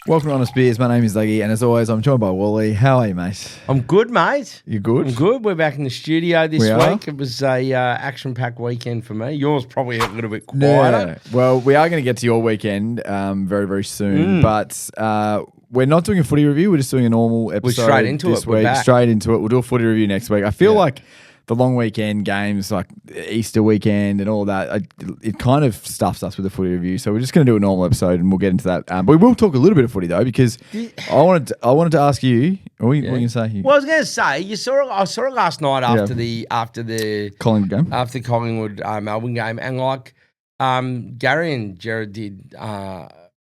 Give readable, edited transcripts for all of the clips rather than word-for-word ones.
Welcome to Honest Beers. My name is Leggy, and as always, I'm joined by Wally. How are you, mate? I'm good, mate. You good? I'm good. We're back in the studio this We are. week. It was a action-packed weekend for me. Yours probably a little bit quieter. Yeah. Well, we are going to get to your weekend very, very soon, but we're not doing a footy review. We're just doing a normal episode straight into this it. We're week. back. Straight into it. We'll do a footy review next week. I feel like the long weekend games, like Easter weekend and all that, it kind of stuffs us with the footy review. So we're just going to do a normal episode and we'll get into that. But we will talk a little bit of footy though, because I wanted to ask you. What are you going to say? Well, I was going to say I saw it last night after the Collingwood game. After the Collingwood Melbourne game, and Gary and Jared did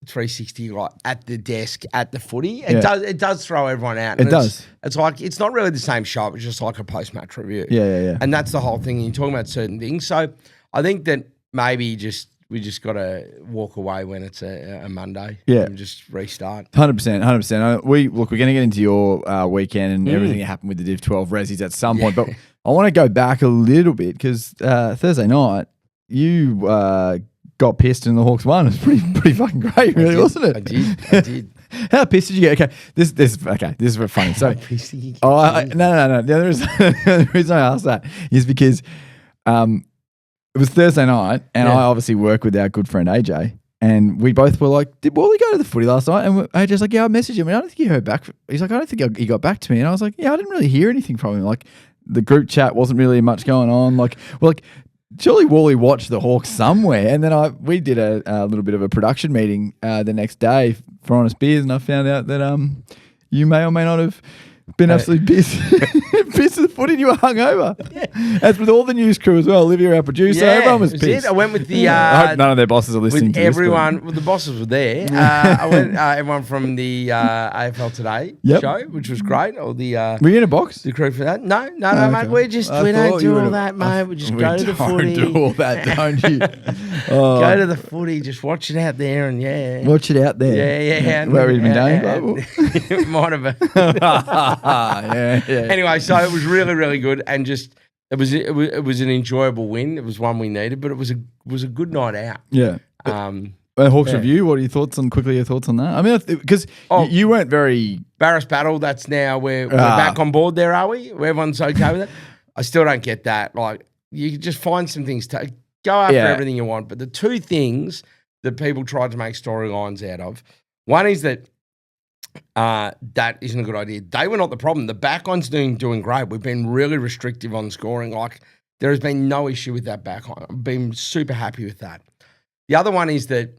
360 like at the desk at the footy. It does throw everyone out. It does. It's like it's not really the same show. It's just like a post match review. Yeah. And that's the whole thing. You're talking about certain things. So I think that maybe we just got to walk away when it's a Monday. Yeah. And just restart. 100%. We're going to get into your weekend and everything that happened with the Div 12 Ressies at some point, but I want to go back a little bit because Thursday night you got pissed and the Hawks won. It was pretty fucking great, really, wasn't it? I did. How pissed did you get? Okay, this is very funny. So, no. The other reason I asked that is because it was Thursday night, and I obviously work with our good friend AJ, and we both were like, "Did Wally go to the footy last night?" And AJ's like, "Yeah, I messaged him, and I don't think he heard back." He's like, "I don't think he got back to me," and I was like, "Yeah, I didn't really hear anything from him. Like, the group chat wasn't really much going on. Surely Wally watched the Hawks somewhere." And then we did a little bit of a production meeting the next day for Honest Beers, and I found out that you may or may not have been absolutely pissed at the footy and you were hungover. Yeah. As with all the news crew as well. Olivia, our producer, everyone was pissed. I went with the... I hope none of their bosses are listening with to everyone, this. Well, the bosses were there. I went everyone from the AFL Today show, which was great. Or the were you in a box? The crew for that? No, Okay. mate. We don't do all that, mate. We just go to the footy. We do all that, don't you? Go to the footy. Just watch it out there, and watch it out there. Yeah. Where have you been doing, Global? It might have been. Yeah. Anyway, so it was really, really good, and just it was an enjoyable win. It was one we needed, but it was a good night out. Yeah. Hawks review. What are your thoughts on that? I mean, because you weren't very Barras battle. That's now we're back on board there, are we? Everyone's okay with it. I still don't get that. Like, you just find some things to go after everything you want, but the two things that people tried to make storylines out of, one is that that isn't a good idea. They were not the problem. The back line's doing great. We've been really restrictive on scoring. Like, there has been no issue with that back line. I've been super happy with that. The other one is that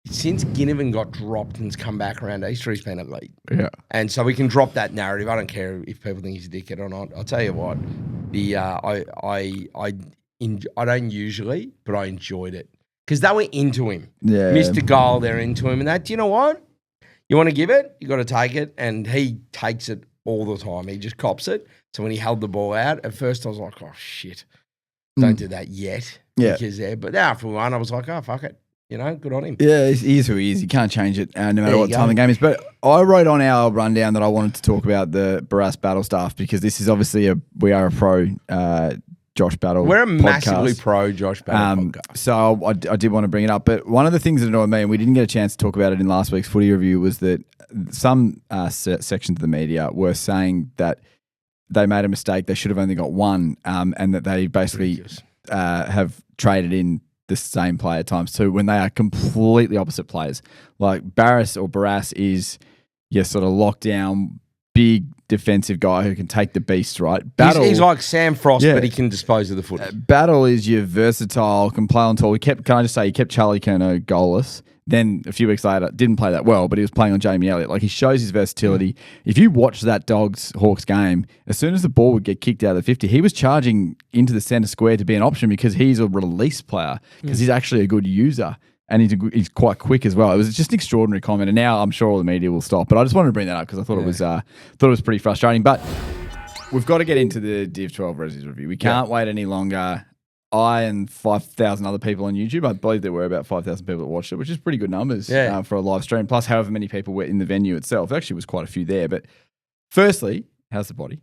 since Ginnivan got dropped and's come back around Easter, he's been elite. Yeah. And so we can drop that narrative. I don't care if people think he's a dickhead or not. I'll tell you what, I don't usually, but I enjoyed it. Because they were into him. Yeah. Mr. Goal, they're into him. And that, you know what? You want to give it, you got to take it. And he takes it all the time. He just cops it. So when he held the ball out, at first I was like, oh, shit. Don't do that yet. Yeah. But after we won, I was like, oh, fuck it. You know, good on him. Yeah, he is who he is. You can't change it no matter what time the game is. But I wrote on our rundown that I wanted to talk about the Barras Battle stuff because this is obviously we are a pro Josh Battle. We're a podcast. massively pro Josh Battle podcast. So I did want to bring it up. But one of the things that annoyed me, and we didn't get a chance to talk about it in last week's footy review, was that some sections of the media were saying that they made a mistake. They should have only got one, and that they basically have traded in the same player times two when they are completely opposite players. Like Barras is your sort of lockdown, big defensive guy who can take the beast, right? Battle, he's like Sam Frost, but he can dispose of the footy. Battle is your versatile, can play on tall. He kept Charlie Curnow goalless. Then a few weeks later, didn't play that well, but he was playing on Jamie Elliott. Like, he shows his versatility. If you watch that Hawks game, as soon as the ball would get kicked out of the 50, he was charging into the centre square to be an option because he's a release player, because he's actually a good user. And he's quite quick as well. It was just an extraordinary comment, and now I'm sure all the media will stop. But I just wanted to bring that up because I thought it was pretty frustrating. But we've got to get into the Div 12 Ressies review. We can't wait any longer. I and 5,000 other people on YouTube, I believe there were about 5,000 people that watched it, which is pretty good numbers for a live stream. Plus, however many people were in the venue itself. There actually was quite a few there. But firstly, how's the body?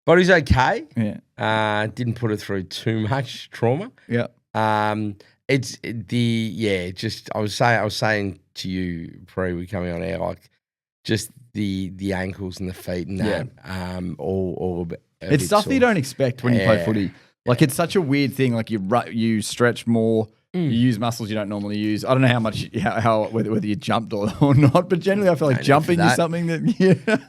Body's okay. Yeah. Didn't put it through too much trauma. Yeah. I was saying to you pre we coming on air, like just the ankles and the feet and that, all a bit. It's stuff that you don't expect when you play footy. Like it's such a weird thing. Like you stretch more, you use muscles you don't normally use. I don't know how much whether you jumped or not, but generally I feel like jumping is something that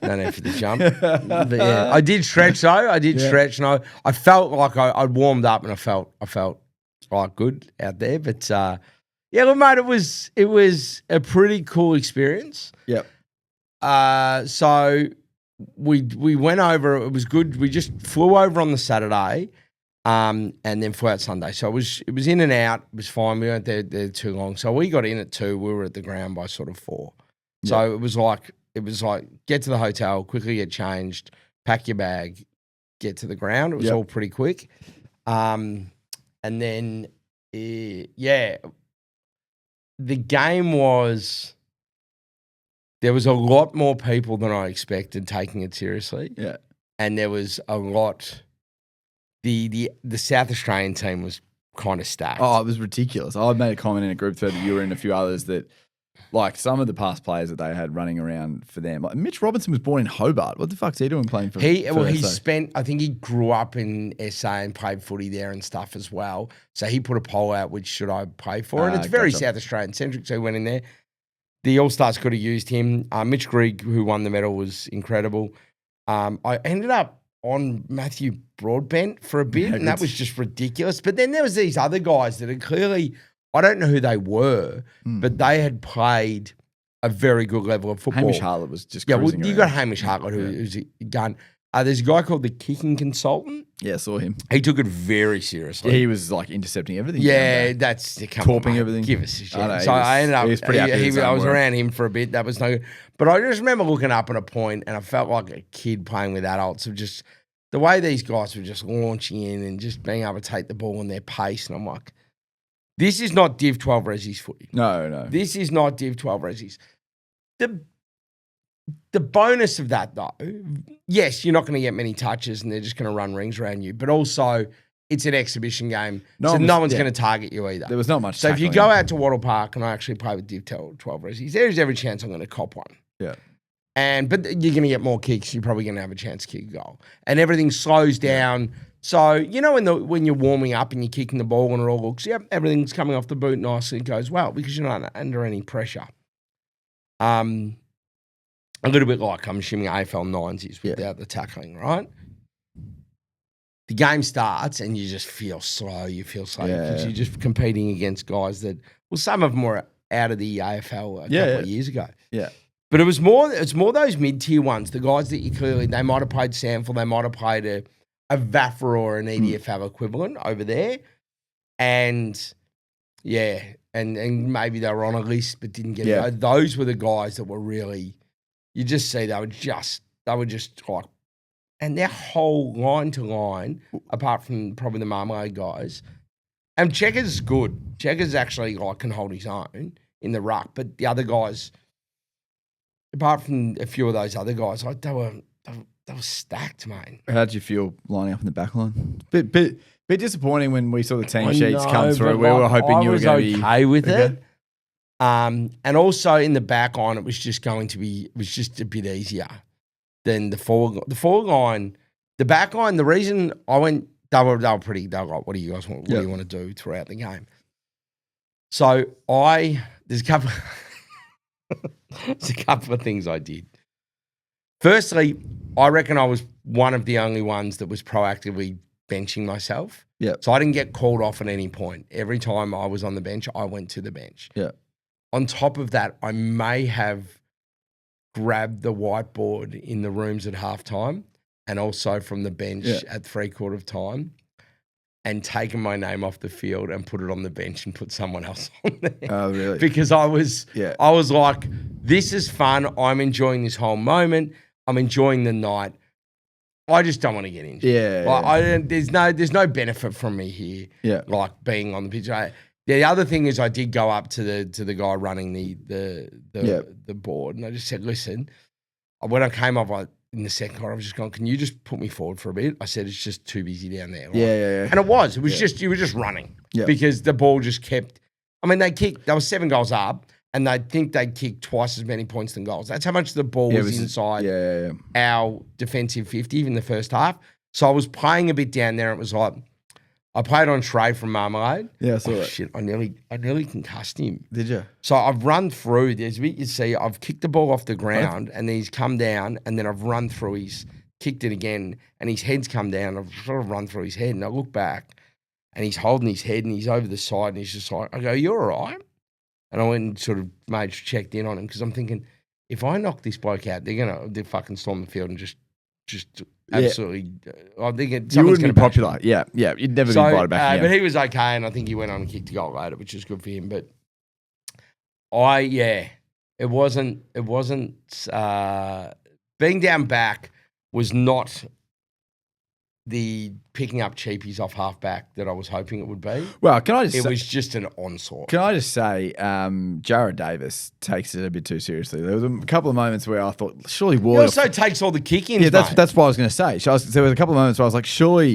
no need for the jump. But yeah, I did stretch though. I did stretch, and I felt like I'd warmed up, and I felt like good out there. But look, mate, it was a pretty cool experience. Yep. So we went over. It was good. We just flew over on the Saturday, and then flew out Sunday. So it was in and out. It was fine. We weren't there too long. So we got in at 2:00. We were at the ground by sort of 4:00. So it was like get to the hotel, quickly get changed, pack your bag, get to the ground. It was all pretty quick. And then the game was. There was a lot more people than I expected taking it seriously. Yeah. And there was a lot. The South Australian team was kind of stacked. Oh, it was ridiculous. I made a comment in a group thread that you were in, a few others, that like some of the past players that they had running around for them. Like Mitch Robinson was born in Hobart. What the fuck's he doing playing for? He spent. I think he grew up in SA and played footy there and stuff as well. So he put a poll out, which should I play for? And it's very South Australian centric. So he went in there. The All-Stars could have used him. Mitch Grigg, who won the medal, was incredible. I ended up on Matthew Broadbent for a bit, and that was just ridiculous. But then there was these other guys that are clearly, I don't know who they were, but they had played a very good level of football. Hamish Hartlett was just cruising you around. got Hamish Hartlett, who's a gun. There's a guy called the kicking consultant. Yeah, I saw him. He took it very seriously. Yeah, he was like intercepting everything. Yeah, that's torping everything. Give us a shit. I ended up. He was pretty happy I was around him for a bit. That was no good. But I just remember looking up at a point, and I felt like a kid playing with adults. Of just the way these guys were just launching in and just being able to take the ball in their pace. And I'm like, this is not Div 12 Ressies footy. No. This is not Div 12 Ressies. The bonus of that, though, yes, you're not going to get many touches and they're just going to run rings around you, but also it's an exhibition game, so no one's going to target you either. There was not much. So if you go out to Wattle Park and I actually play with Div 12 Ressies, there's every chance I'm going to cop one. Yeah. But you're going to get more kicks. You're probably going to have a chance to kick a goal. And everything slows down. So, you know, when you're warming up and you're kicking the ball and it all looks, everything's coming off the boot nicely, it goes well because you're not under any pressure. A little bit like I'm assuming AFL 9s is without the tackling, right? The game starts and you just feel slow. You feel slow because you're just competing against guys that, well, some of them were out of the AFL a couple of years ago. Yeah. But it's more those mid-tier ones, the guys that you clearly, they might have played Samford, they might have played a VAFA or an EDFL equivalent over there. And and maybe they were on a list but didn't get it. Those were the guys that were really, you just see they were just like, and their whole line to line, apart from probably the Marmalade guys, and Checkers is good. Checkers actually like can hold his own in the ruck, but the other guys, apart from a few of those other guys, like they were stacked, mate. How did you feel lining up in the back line? Bit disappointing when we saw the team sheets come through. We were hoping you were going to be okay with it. And also in the back line, it was just a bit easier than the forward line. The back line, the reason I went, they were like, what do you guys want? What do you want to do throughout the game? So there's a couple of things I did. Firstly, I reckon I was one of the only ones that was proactively benching myself. Yeah. So I didn't get called off at any point. Every time I was on the bench, I went to the bench. Yeah. On top of that, I may have grabbed the whiteboard in the rooms at halftime and also from the bench at 3/4 of time and taken my name off the field and put it on the bench and put someone else on there. Oh, really? Because I was like, this is fun. I'm enjoying this whole moment. I'm enjoying the night. I just don't want to get injured. Yeah. There's no benefit from me here. Yeah. Like being on the pitch. The other thing is I did go up to the guy running the board and I just said, listen, when I came off, in the second quarter, I was just going, can you just put me forward for a bit? I said, it's just too busy down there. Like, Yeah. And it was just, you were just running because the ball just kept, I mean, they were 7 goals up and they'd think they'd kick twice as many points than goals. That's how much the ball was inside our defensive 50 in the first half. So I was playing a bit down there. It was like, I played on Trey from Marmalade. Yeah, I saw that. Shit, I nearly concussed him. Did you? So I've run through. There's a bit you see. I've kicked the ball off the ground, and then he's come down, and then I've run through. He's kicked it again, and his head's come down. I've sort of run through his head, and I look back, and he's holding his head, and he's over the side, and he's just like, I go, you all right? And I went and sort of checked in on him because I'm thinking, if I knock this bloke out, they're fucking storm the field and just absolutely. I think you wouldn't be popular. Yeah. You'd never be invited back. But he was okay, and I think he went on and kicked a goal later, which is good for him. But it wasn't. Being down back was not the picking up cheapies off halfback that I was hoping it would be. Well, it was just an onslaught. Can I just say, Jared Davis takes it a bit too seriously. There was a couple of moments where I thought, surely Walley. He also takes all the kick-ins, Yeah, that's what I was going to say. There was a couple of moments where I was like, surely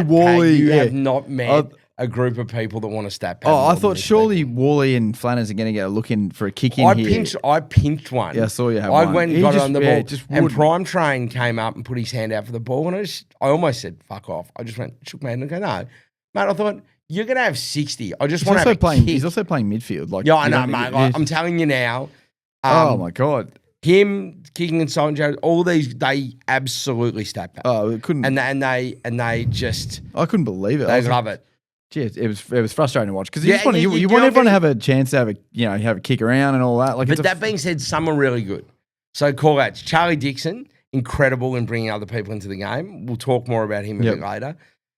Walley. You have not met a group of people that want to stat pad. I thought surely Walley and Flanners are going to get a look in for a kick in here. I pinched one. Yeah, I saw you have one. I went and got it on the ball. And Prime Train came up and put his hand out for the ball. And I almost said, fuck off. I just shook my head and go, no. Mate, I thought, you're going to have 60. I just want to have a kick. He's also playing midfield. I know, mate. I'm telling you now. Oh, my God. Him kicking and so on, all these, they absolutely stat pad. Oh, it couldn't. And they just. I couldn't believe it. They love it. Geez, it was frustrating to watch because you want everyone to have a chance to have a kick around and all that. But that being said, some are really good. So call outs. Charlie Dixon, incredible in bringing other people into the game. We'll talk more about him a bit later.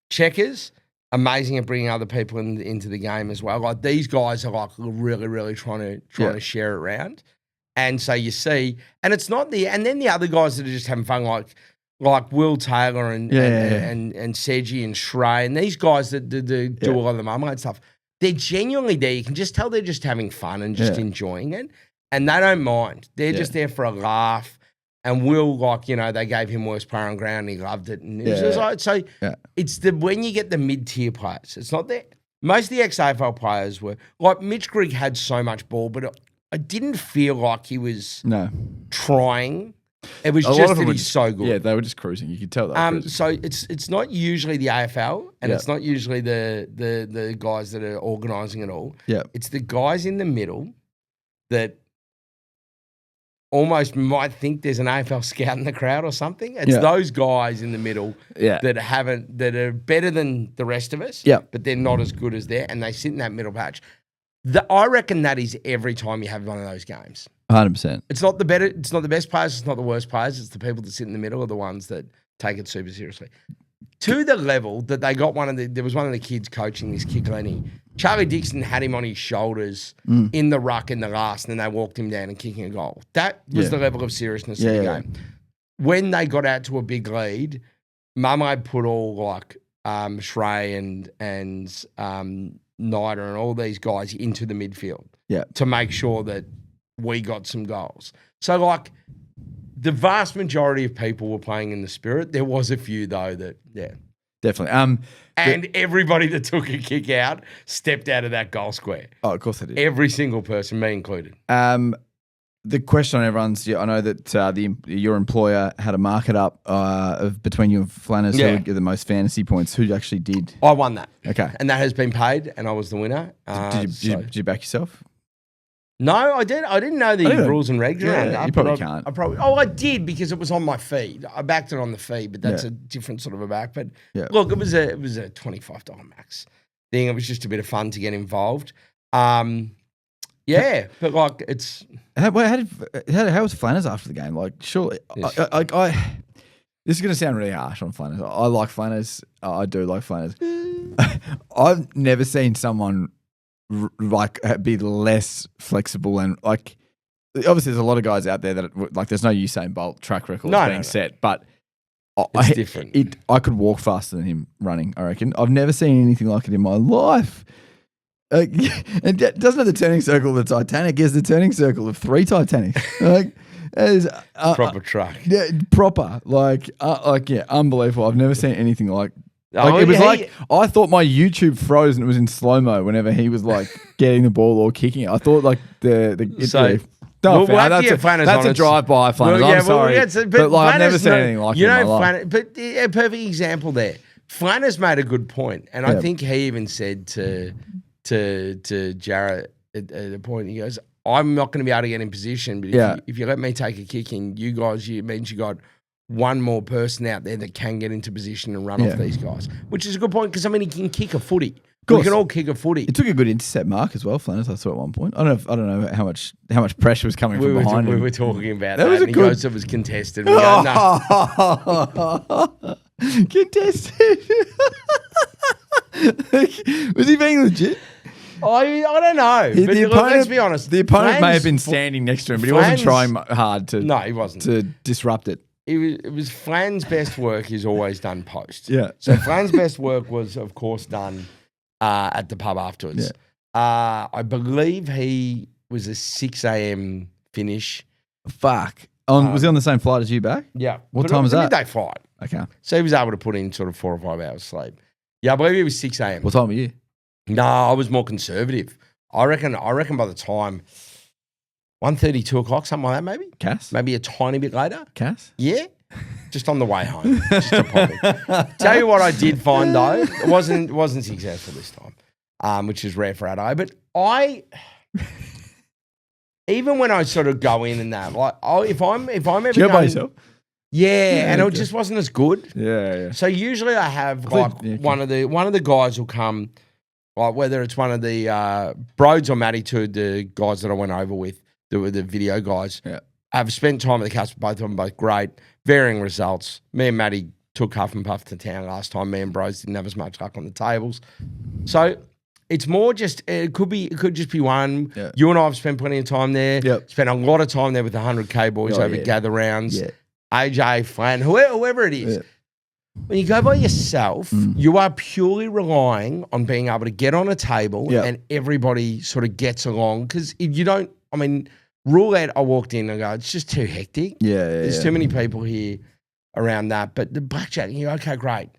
Checkers, amazing at bringing other people into the game as well. Like these guys are like really, really trying to share it around. And so you see, and it's not and then the other guys that are just having fun, like Will Taylor and Seji and Shrey and these guys that do a lot of the Marmalade stuff, they're genuinely there. You can just tell they're just having fun and just enjoying it. And they don't mind. They're just there for a laugh. And Will, they gave him worst player on ground and he loved it. And it's when you get the mid-tier players. It's not that. Most of the ex-AFL players were, like Mitch Grigg had so much ball, but I didn't feel like he was trying. It was just that he's so good. Yeah, they were just cruising. You could tell that. So it's not usually the AFL and it's not usually the guys that are organising it all. Yeah. It's the guys in the middle that almost might think there's an AFL scout in the crowd or something. It's those guys in the middle that are better than the rest of us, but they're not as good as and they sit in that middle patch. I reckon that is every time you have one of those games. 100%. It's not the best players, it's not the worst players, it's the people that sit in the middle are the ones that take it super seriously. To the level that they got there was one of the kids coaching this kick, Lenny. Charlie Dixon had him on his shoulders in the ruck in the last, and then they walked him down and kicking a goal. That was the level of seriousness of the game. When they got out to a big lead, Marmalade put all Shrey and Nida and all these guys into the midfield to make sure that we got some goals. So, the vast majority of people were playing in the spirit. There was a few, though, that, Definitely. And everybody that took a kick out stepped out of that goal square. Oh, of course they did. Every single person, me included. The question on everyone's, I know that your employer had a market up between you and Flanners who would get the most fantasy points. Who actually did? I won that. Okay. And that has been paid, and I was the winner. Did you back yourself? No, I didn't know the rules and regs around that. You probably can't. I did because it was on my feed. I backed it on the feed, but that's a different sort of a back. But look, it was a $25 max thing. It was just a bit of fun to get involved. But it's how was Flanners after the game? Surely, this is going to sound really harsh on Flanners. I like Flanners. I do like Flanners. I've never seen someone be less flexible and obviously there's a lot of guys out there that there's no Usain Bolt track record being set, but it's different. I could walk faster than him running, I reckon. I've never seen anything like it in my life. It doesn't have the turning circle of the Titanic. It has the turning circle of 3 Titanics. Proper truck. Yeah, proper. Unbelievable. I've never seen anything like. Oh, It was I thought my YouTube froze and it was in slow mo whenever he was like getting the ball or kicking it. I thought like that's a drive by, Flanders. I'm sorry, but I've never seen anything like it in my life. But a perfect example there. Flanders made a good point, and I think he even said to Jarrett at a point, he goes, "I'm not going to be able to get in position, but if you let me take a kick in, it means you got one more person out there that can get into position and run off these guys," which is a good point because he can kick a footy. We can all kick a footy. It took a good intercept mark as well, Flanders. I saw at one point. I don't know how much pressure was coming from behind him. We were talking about that. And he goes, it was contested. We go, no. Contested. Was he being legit? I don't know. Let's be honest. The opponent may have been standing next to him, but he wasn't trying hard to. No, he wasn't to disrupt it. It was Flan's best work is always done post. Yeah. So Flan's best work was, of course, done at the pub afterwards. Yeah. I believe he was a 6 a.m. finish. Fuck. Was he on the same flight as you back? Yeah. What time was that? Midday flight. Okay. So he was able to put in sort of 4 or 5 hours sleep. Yeah, I believe it was 6 a.m. What time were you? No, I was more conservative. I reckon by the time 1:30, 2 o'clock, something like that, maybe. Cass? Maybe a tiny bit later. Cass? Yeah. Just on the way home. Just a popping. Tell you what I did find though, it wasn't successful this time, which is rare for Adelaide. But even when I sort of go in and that, like, if I'm ever going by yourself? Yeah, and it just wasn't as good. Yeah. So usually I have one of the guys will come, like whether it's one of the Broads or Matty, two of the guys that I went over with, the video guys. Yeah. I've spent time at the Cats, both of them both great, varying results. Me and Matty took Huff and Puff to town last time. Me and Bros didn't have as much luck on the tables. So it's more just, it could just be one. Yeah. You and I have spent plenty of time there. Yep. Spent a lot of time there with the 100K boys over gather rounds. Yeah. AJ, Flan, whoever it is. Yeah. When you go by yourself, you are purely relying on being able to get on a table and everybody sort of gets along. Because if you don't, roulette, I walked in and go, it's just too hectic. There's too many people here around that. But the blackjack, you're okay, great.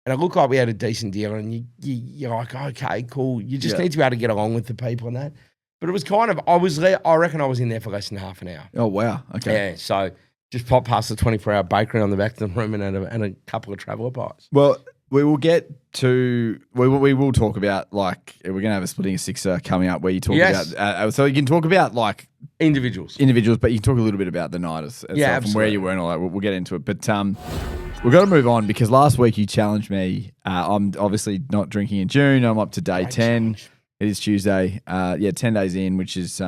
And it looked like we had a decent deal and you're like, okay, cool. You just need to be able to get along with the people and that. But it was kind of, I reckon I was in there for less than half an hour. Oh, wow. Okay. Yeah, so just pop past the 24-hour bakery on the back of the room and a couple of traveller pies. Well, we will get to, we will talk about, like, we're going to have a splitting of sixer coming up where you talk about, so you can talk about, like, individuals, but you can talk a little bit about the night as well, from where you were and all that. We'll get into it. But we've got to move on because last week you challenged me. I'm obviously not drinking in June. I'm up to day 10. Challenge. It is Tuesday. 10 days in, which is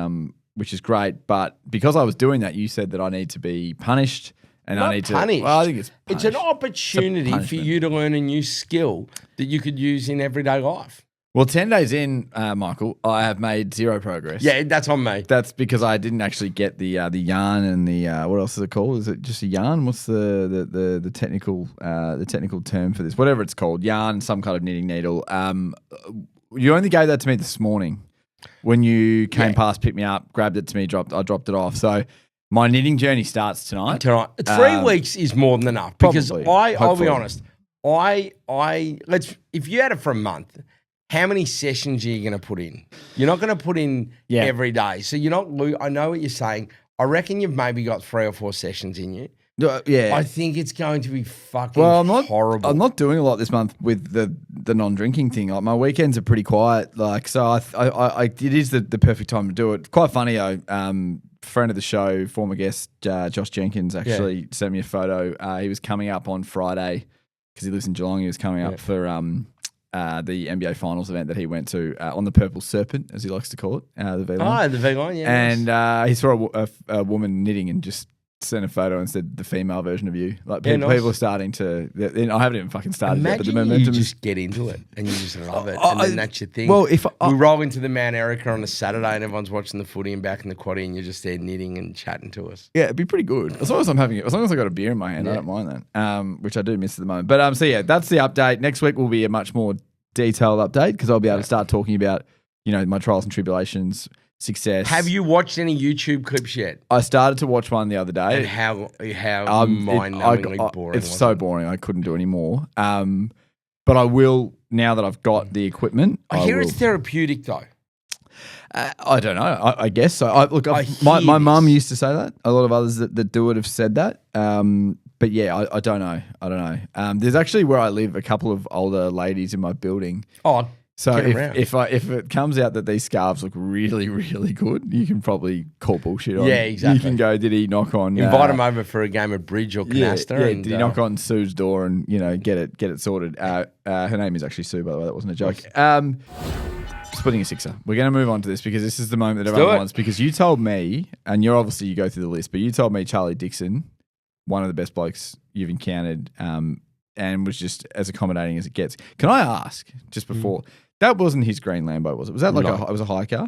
great. But because I was doing that, you said that I need to be punished. And not I need punished. to. Well, I think it's punished. It's an opportunity for you to learn a new skill that you could use in everyday life. Well, 10 days in, Michael, I have made zero progress. Yeah, that's on me. That's because I didn't actually get the yarn and the what else is it called? Is it just a yarn? What's the technical term for this? Whatever it's called, yarn, some kind of knitting needle. You only gave that to me this morning when you came past, picked me up, grabbed it to me, I dropped it off. So my knitting journey starts tonight. 3 weeks is more than enough because I'll be honest. If you had it for a month, how many sessions are you going to put in? You're not going to put in every day. So you're not, I know what you're saying. I reckon you've maybe got 3 or 4 sessions in you. Yeah. I think it's going to be fucking horrible. I'm not doing a lot this month with the non-drinking thing. Like my weekends are pretty quiet. Like, so it is the perfect time to do it. Quite funny though. Friend of the show, former guest, Josh Jenkins actually sent me a photo. He was coming up on Friday because he lives in Geelong. He was coming up for the NBA Finals event that he went to on the Purple Serpent, as he likes to call it, the V-line. Oh, the V-line, yeah. And he saw a woman knitting and just sent a photo and said the female version of you. Like people are starting to. I haven't even fucking started yet, but the momentum you just get into it and you just love it, and then that's your thing. Well, if we roll into the Mount Erica on a Saturday and everyone's watching the footy and back in the quaddie and you're just there knitting and chatting to us. Yeah, it'd be pretty good as long as I'm having it. As long as I got a beer in my hand, I don't mind that. Which I do miss at the moment. But so yeah, that's the update. Next week will be a much more detailed update because I'll be able to start talking about my trials and tribulations, success. Have you watched any YouTube clips yet? I started to watch one the other day. And how mind-numbingly boring It's was so it? boring. I couldn't do any more. But I will, now that I've got the equipment. I hear it's therapeutic though. I don't know. I guess so. My mum used to say that. A lot of others that do it have said that. But yeah, I don't know. There's actually, where I live, a couple of older ladies in my building. Oh, so if it comes out that these scarves look really, really good, you can probably call bullshit on. Yeah, exactly. You can go, did he knock on? Invite him over for a game of bridge or canasta. Yeah, did he knock on Sue's door and get it sorted? Her name is actually Sue, by the way. That wasn't a joke. Splitting a sixer. We're going to move on to this because this is the moment that everyone wants. Because you told me, and you go through the list, but you told me Charlie Dixon, one of the best blokes you've encountered, and was just as accommodating as it gets. Can I ask, just before, that wasn't his green Lambo, was it? Was that like it was a high car?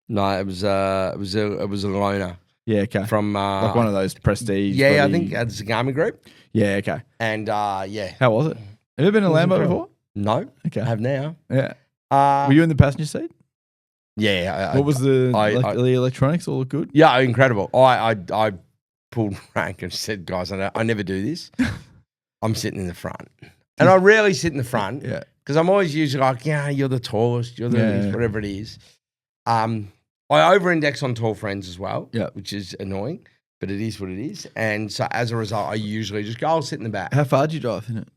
No, it was a loaner. Yeah, okay. From like one of those prestige. Yeah, I think it's a Garmin group. Yeah, okay. And yeah. How was it? Have you ever been in a Lambo before? No. Okay. I have now. Yeah. Were you in the passenger seat? Yeah. What was the electronics? All look good? Yeah, incredible. I pulled rank and said, guys, I never do this. I'm sitting in the front. And I rarely sit in the front. Yeah. Because I'm always usually like, you're the tallest, you're the whatever it is. I over-index on tall friends as well, which is annoying, but it is what it is. And so as a result, I usually just go, I'll sit in the back. How far do you drive in it?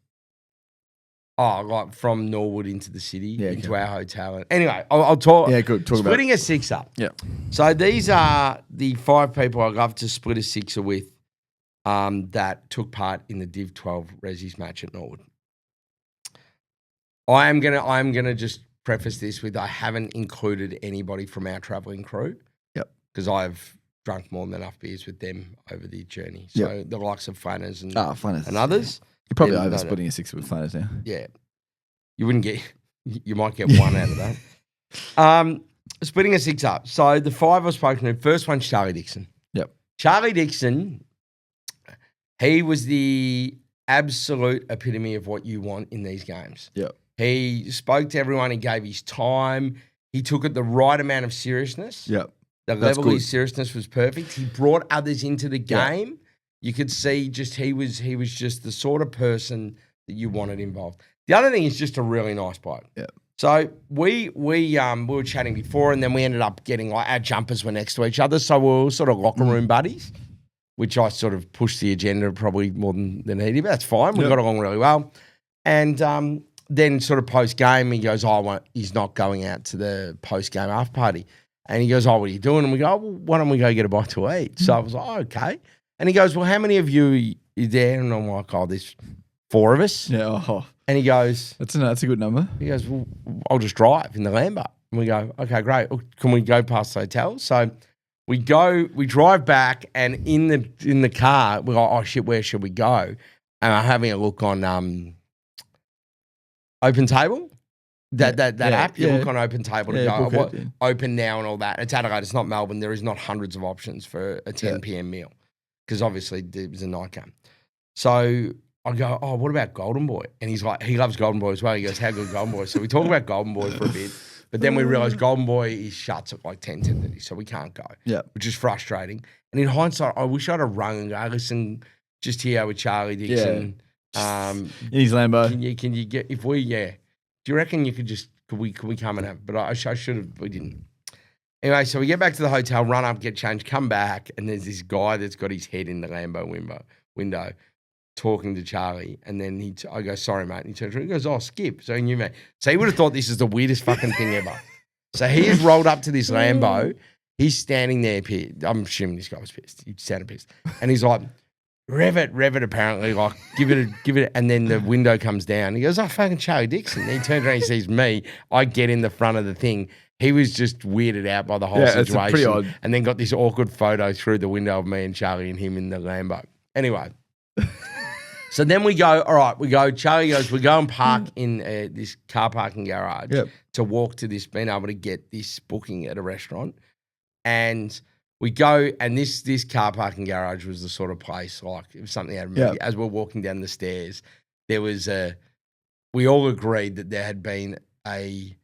Oh, like from Norwood into the city, into our hotel. Anyway, I'll talk. Yeah, good. Talk splitting about a sixer. Yeah. So these are the 5 people I love to split a sixer with that took part in the Div 12 Ressies match at Norwood. I'm gonna just preface this with I haven't included anybody from our travelling crew. Yep. Because I've drunk more than enough beers with them over the journey. So the likes of Flanners and others. You're probably over splitting a sixer with Flanners now. Yeah. You might get one out of that. Splitting a six up. So the 5 I've spoken to, first one's Charlie Dixon. Yep. Charlie Dixon, he was the absolute epitome of what you want in these games. Yep. He spoke to everyone. He gave his time. He took it the right amount of seriousness. Yep. The level of his seriousness was perfect. He brought others into the game. Yep. You could see just he was just the sort of person that you wanted involved. The other thing is just a really nice bloke. Yeah. So we were chatting before, and then we ended up getting like our jumpers were next to each other, so we were sort of locker room buddies, which I sort of pushed the agenda probably more than he did. But that's fine. We got along really well, and then sort of post game, he goes, he's not going out to the post game after party, and he goes, what are you doing? And we go, well, why don't we go get a bite to eat? So I was like, okay. And he goes, well, how many of you are there? And I'm like, there's 4 of us. Yeah. Oh. And he goes, that's a good number. He goes, well, I'll just drive in the Lambo. And we go, okay, great. Can we go past the hotel? So we drive back, and in the car, we're like, oh shit, where should we go? And I'm having a look on Open Table. That app, you look on Open Table to go, Open Now and all that. It's Adelaide, it's not Melbourne. There is not hundreds of options for a 10 p.m. meal, because obviously it was a night game. So I go, what about Golden Boy? And he's like, he loves Golden Boy as well. He goes, how good Golden Boy? So we talk about Golden Boy for a bit, but then we realise Golden Boy is shuts at like 10:30, so we can't go, which is frustrating. And in hindsight, I wish I'd have rung and go, listen, just here with Charlie Dixon. In his Lambo. Can you get, do you reckon you could we come and have, but I should have, we didn't. Anyway, so we get back to the hotel, run up, get changed, come back, and there's this guy that's got his head in the Lambo window talking to Charlie, and then I go, sorry, mate. And he turns around, he goes, Skip. So he knew me. So he would have thought this is the weirdest fucking thing ever. So he has rolled up to this Lambo. He's standing there, I'm assuming this guy was pissed. He sounded pissed. And he's like, rev it, apparently, like, give it. And then the window comes down. He goes, fucking Charlie Dixon. And he turns around, he sees me. I get in the front of the thing. He was just weirded out by the whole situation. It's pretty odd. And then got this awkward photo through the window of me and Charlie and him in the Lambo. Anyway. So then we go, all right, Charlie goes, we go and park in this car parking garage to walk to this, being able to get this booking at a restaurant. And we go, and this car parking garage was the sort of place, like, it was something out of movie. As we're walking down the stairs, there was we all agreed that there had been a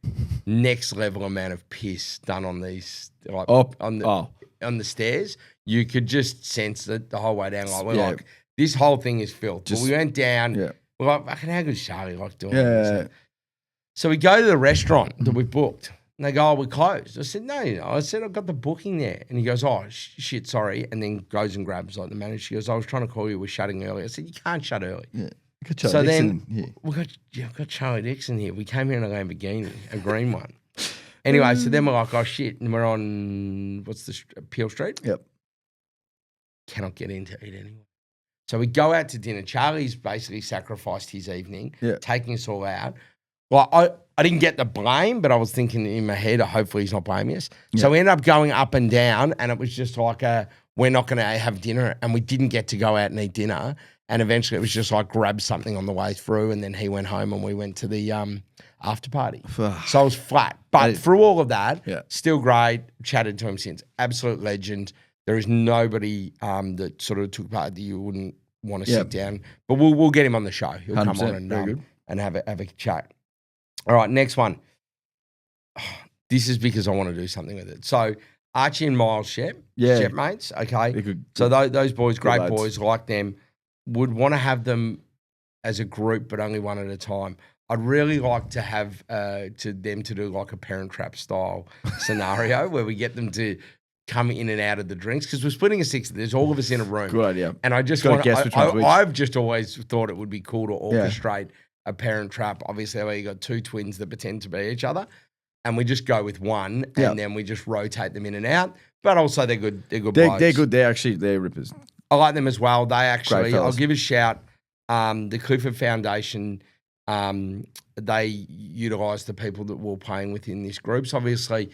next level amount of piss done on these on the stairs. You could just sense it the whole way down. Like we're like, this whole thing is filth. But we went down. Yeah. We're like, fucking how good is Charlie like doing this? So we go to the restaurant that we booked. And they go, oh, we're closed. I said, no, I said, I've got the booking there. And he goes, oh, shit, sorry. And then goes and grabs like the manager. She goes, I was trying to call you. We're shutting early. I said, you can't shut early. Yeah. So then we've got Charlie Dixon here. We came here in a Lamborghini, a green one. Anyway, so then we're like, oh, shit. And we're on, what's the Peel Street? Yep. Cannot get in to eat anyway. So we go out to dinner. Charlie's basically sacrificed his evening, taking us all out. Well, I didn't get the blame, but I was thinking in my head, hopefully he's not blaming us. Yeah. So we ended up going up and down, and it was just like we're not going to have dinner, and we didn't get to go out and eat dinner. And eventually it was just like grab something on the way through, and then he went home and we went to the after party. So I was flat. But through all of that, still great. Chatted to him since. Absolute legend. There is nobody that sort of took part that you wouldn't want to sit down. But we'll get him on the show. He'll come on and have a chat. All right, next one. This is because I want to do something with it. So Archie and Miles Shep mates, okay? So those boys, great boys, like them, would want to have them as a group, but only one at a time. I'd really like to have them to do like a Parent Trap style scenario where we get them to come in and out of the drinks because we're splitting a six. There's all of us in a room. Good idea. And I just want to I've just always thought it would be cool to orchestrate a Parent Trap. Obviously, where you got two twins that pretend to be each other, and we just go with one, and then we just rotate them in and out. But also, they're good. They're good. They're good. They're rippers. I like them as well. They actually, I'll give a shout. The Clifford Foundation, they utilise the people that we're playing within this group. So obviously,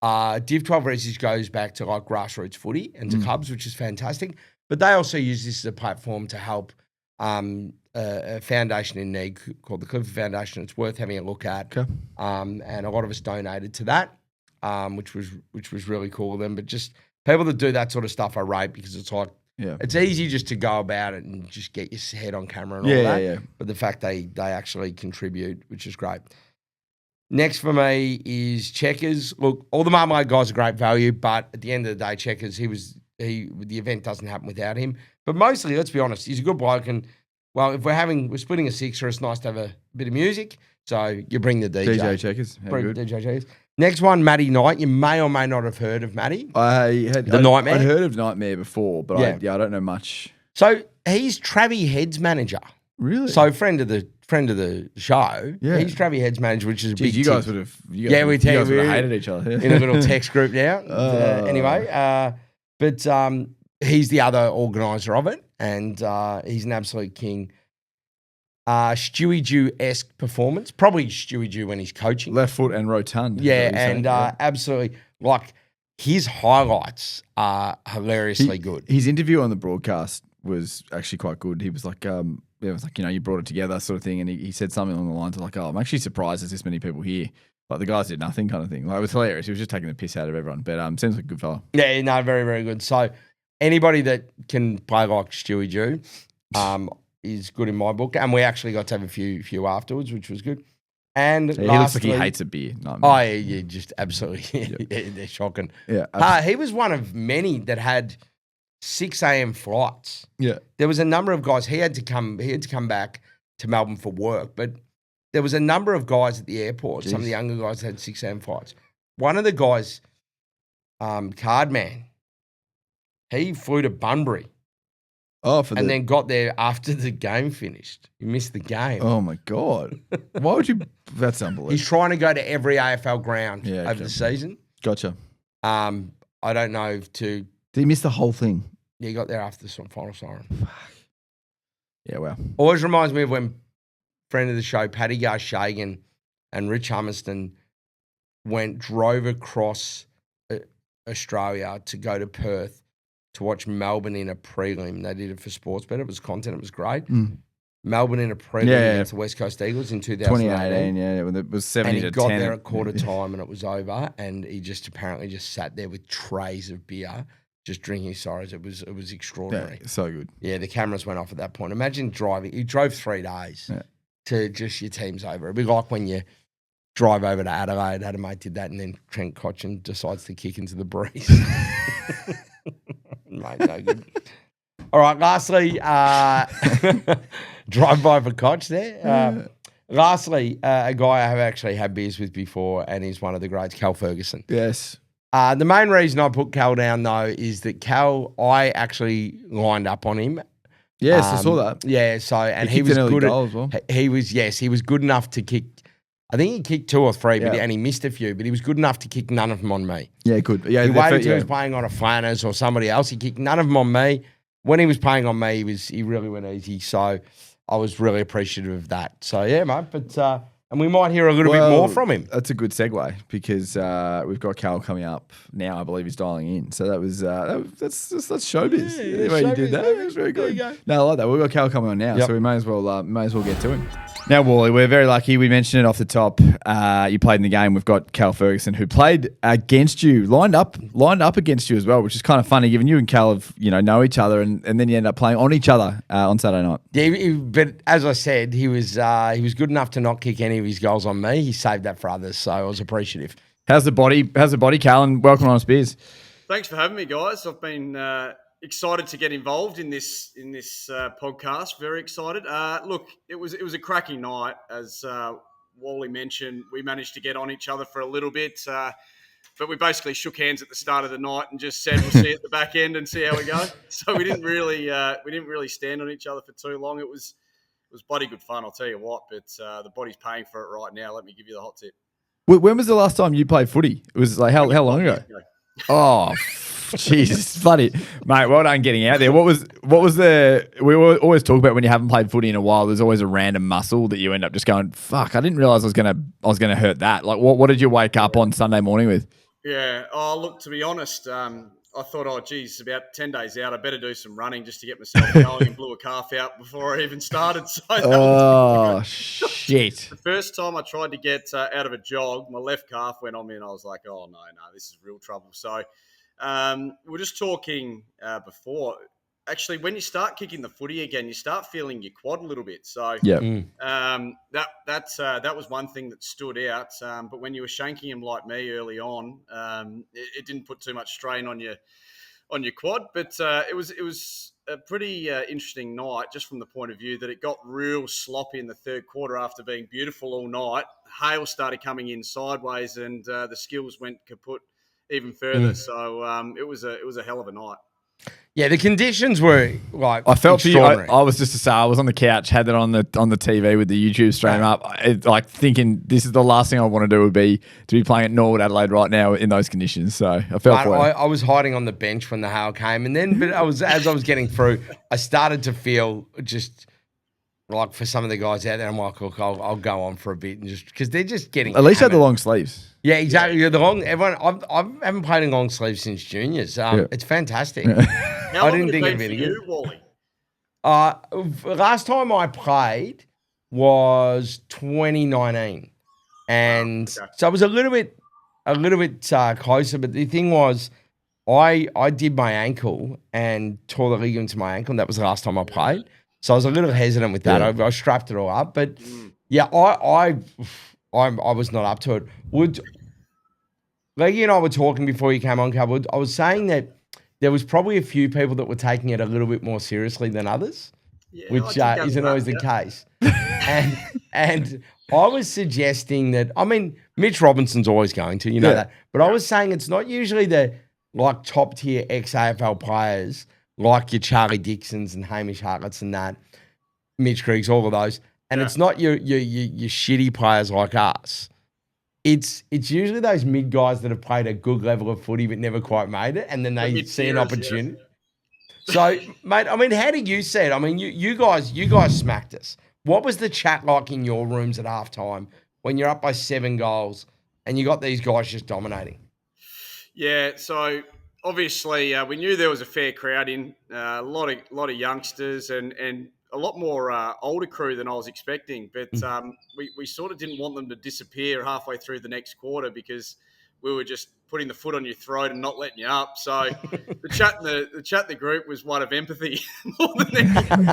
Div 12 Ressies goes back to like grassroots footy and to clubs, which is fantastic. But they also use this as a platform to help a foundation in need called the Clifford Foundation. It's worth having a look at. Okay. And a lot of us donated to that, which was really cool of them. But just people that do that sort of stuff I rate because it's like, it's easy just to go about it and just get your head on camera and all that. Yeah. But the fact they actually contribute, which is great. Next for me is Checkers. Look, all the Marmalade guys are great value, but at the end of the day, Checkers, the event doesn't happen without him. But mostly, let's be honest, he's a good bloke. And well, if we're splitting a sixer, it's nice to have a bit of music. So you bring the DJ. DJ Checkers. DJ Checkers. Next one, Matty Knight. You may or may not have heard of Matty. Nightmare. I'd heard of Nightmare before, but I don't know much. So he's Travie Head's manager. Really? So friend of the show. Yeah. He's Travie Head's manager, which is a big. You guys would have. We hated each other in a little text group now. Anyway, but he's the other organizer of it, and he's an absolute king. Stewie Jew-esque performance, probably Stewie Jew when he's coaching. Left foot and rotund. Yeah, and absolutely, like his highlights are hilariously good. His interview on the broadcast was actually quite good. He was like, it was like, you brought it together sort of thing, and he said something along the lines of like, oh, I'm actually surprised there's this many people here. Like the guys did nothing kind of thing. Like it was hilarious. He was just taking the piss out of everyone, but seems like a good fella. Yeah, no, very, very good. So anybody that can play like Stewie Jew, is good in my book, and we actually got to have a few afterwards, which was good. And he looks like he hates a beer. Yeah, just absolutely. They're shocking. Yeah, he was one of many that had 6 a.m. flights. Yeah, there was a number of guys. He had to come back to Melbourne for work, but there was a number of guys at the airport. Jeez. Some of the younger guys had 6 a.m. flights. One of the guys, Cardman, he flew to Bunbury. Then got there after the game finished. He missed the game. Oh, my God. Why would you? That's unbelievable. He's trying to go to every AFL ground over the season. Gotcha. I don't know Did he miss the whole thing? Yeah, he got there after the final siren. Yeah, wow. Always reminds me of when friend of the show, Paddy Garshagan and Rich Hummerston drove across Australia to go to Perth to watch Melbourne in a prelim. They did it for Sportsbet. It was content. It was great. Melbourne in a prelim against the West Coast Eagles in 2018. When it was 70 to 10. And he got there at quarter time and it was over, and he just apparently just sat there with trays of beer, just drinking sorrows. It was extraordinary. Yeah, so good. Yeah, the cameras went off at that point. Imagine driving. He drove 3 days to just your team's over. It'd be like when drive over to Adelaide. Had a mate did that, and then Trent Cotchin decides to kick into the breeze. Mate, no good. All right, lastly, drive by for Koch there. Lastly, a guy I have actually had beers with before, and he's one of the greats, Cal Ferguson. Yes. The main reason I put Cal down, though, is that Cal, I actually lined up on him. Yes, I saw that. Yeah, so, and he was good goal as well. he was good enough to kick. I think he kicked 2 or 3, and he missed a few, but he was good enough to kick none of them on me. Yeah, good. Yeah, he waited until he was playing on a Flanners or somebody else. He kicked none of them on me. When he was playing on me, he really went easy. So I was really appreciative of that. So yeah, mate. But and we might hear a little bit more from him. That's a good segue because we've got Cal coming up now. I believe he's dialing in. So that's showbiz. The way you did that, it was very good. No, I like that. We've got Cal coming on now, so we may as well get to him. Now, Wally, we're very lucky. We mentioned it off the top. You played in the game. We've got Cal Ferguson, who played against you, lined up against you as well, which is kind of funny, given you and Cal have know each other, and then you end up playing on each other on Saturday night. Yeah, but as I said, he was good enough to not kick any of his goals on me. He saved that for others, so I was appreciative. How's the body, Cal? And welcome on Spears. Thanks for having me, guys. I've been excited to get involved in this podcast. Very excited. Look, it was a cracking night, as Wally mentioned. We managed to get on each other for a little bit, but we basically shook hands at the start of the night and just said we'll see you at the back end and see how we go. So we didn't really stand on each other for too long. It was bloody good fun, I'll tell you what. But the body's paying for it right now. Let me give you the hot tip. When was the last time you played footy? It was like how long ago? Oh, Jesus, funny, mate. Well done getting out there. What was the? We always talk about when you haven't played footy in a while. There's always a random muscle that you end up just going, "Fuck, I didn't realize I was gonna hurt that." Like, what did you wake up on Sunday morning with? Yeah. Oh, look. To be honest, I thought, oh, geez, about 10 days out, I better do some running just to get myself going, and blew a calf out before I even started. So shit. The first time I tried to get out of a jog, my left calf went on me, and I was like, oh, no, this is real trouble. So we were just talking before. Actually, when you start kicking the footy again, you start feeling your quad a little bit. So that was one thing that stood out. But when you were shanking him like me early on, it didn't put too much strain on your quad. But it was a pretty interesting night, just from the point of view that it got real sloppy in the third quarter after being beautiful all night. Hail started coming in sideways, and the skills went kaput even further. So it was a hell of a night. Yeah, the conditions were like I felt for you. I was just to say, I was on the couch, had it on the TV with the YouTube stream up, like thinking this is the last thing I want to do would be to be playing at Norwood Adelaide right now in those conditions. So I felt for you. I was hiding on the bench when the hail came, and then as I was getting through, I started to feel just like for some of the guys out there, I'm like, look, I'll go on for a bit and just because they're just getting. At least had the long sleeves. Yeah, exactly. Yeah. The long everyone. I haven't played in long sleeves since juniors. It's fantastic. How long did it take for you, Wally? Last time I played was 2019, and so it was a little bit closer. But the thing was, I did my ankle and tore the ligaments in my ankle, and that was the last time I played. So I was a little hesitant with that. I strapped it all up, but yeah, I was not up to it. Leggy and I were talking before you came on, Cal. I was saying that there was probably a few people that were taking it a little bit more seriously than others, which isn't always the case. And I was suggesting that, I mean, Mitch Robinson's always going to, that. But I was saying it's not usually the top tier ex-AFL players like your Charlie Dixons and Hamish Hartlets and that, Mitch Griggs, all of those. And it's not your shitty players like us. It's usually those mid guys that have played a good level of footy but never quite made it, and then they see an opportunity. Yeah. So, mate, I mean, how do you see it? I mean, you guys smacked us. What was the chat like in your rooms at halftime when you're up by 7 goals and you got these guys just dominating? Yeah, so obviously we knew there was a fair crowd in, a lot of youngsters and a lot more older crew than I was expecting. But we sort of didn't want them to disappear halfway through the next quarter because we were just putting the foot on your throat and not letting you up. So the chat in the group was one of empathy more than anything.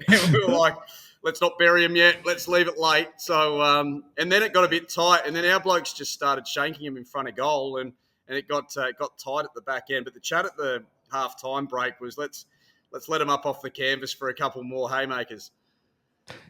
And we were like, let's not bury him yet. Let's leave it late. So and then it got a bit tight, and then our blokes just started shanking him in front of goal, and it got tight at the back end. But the chat at the half-time break was let's let him up off the canvas for a couple more haymakers.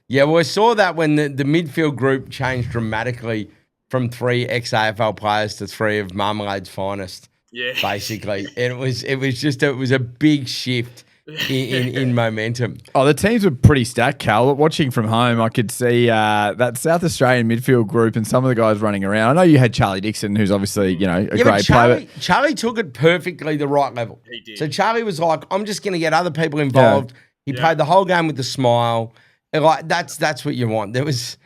Yeah, well, I saw that when the midfield group changed dramatically from 3 ex-AFL players to 3 of Marmalade's finest. Yeah, basically, and it was a big shift in momentum. Oh, the teams were pretty stacked, Cal. Watching from home, I could see that South Australian midfield group and some of the guys running around. I know you had Charlie Dixon, who's obviously, a great player. Charlie took it perfectly the right level. He did. So Charlie was like, I'm just going to get other people involved. Yeah. He played the whole game with a smile. And like that's what you want. There was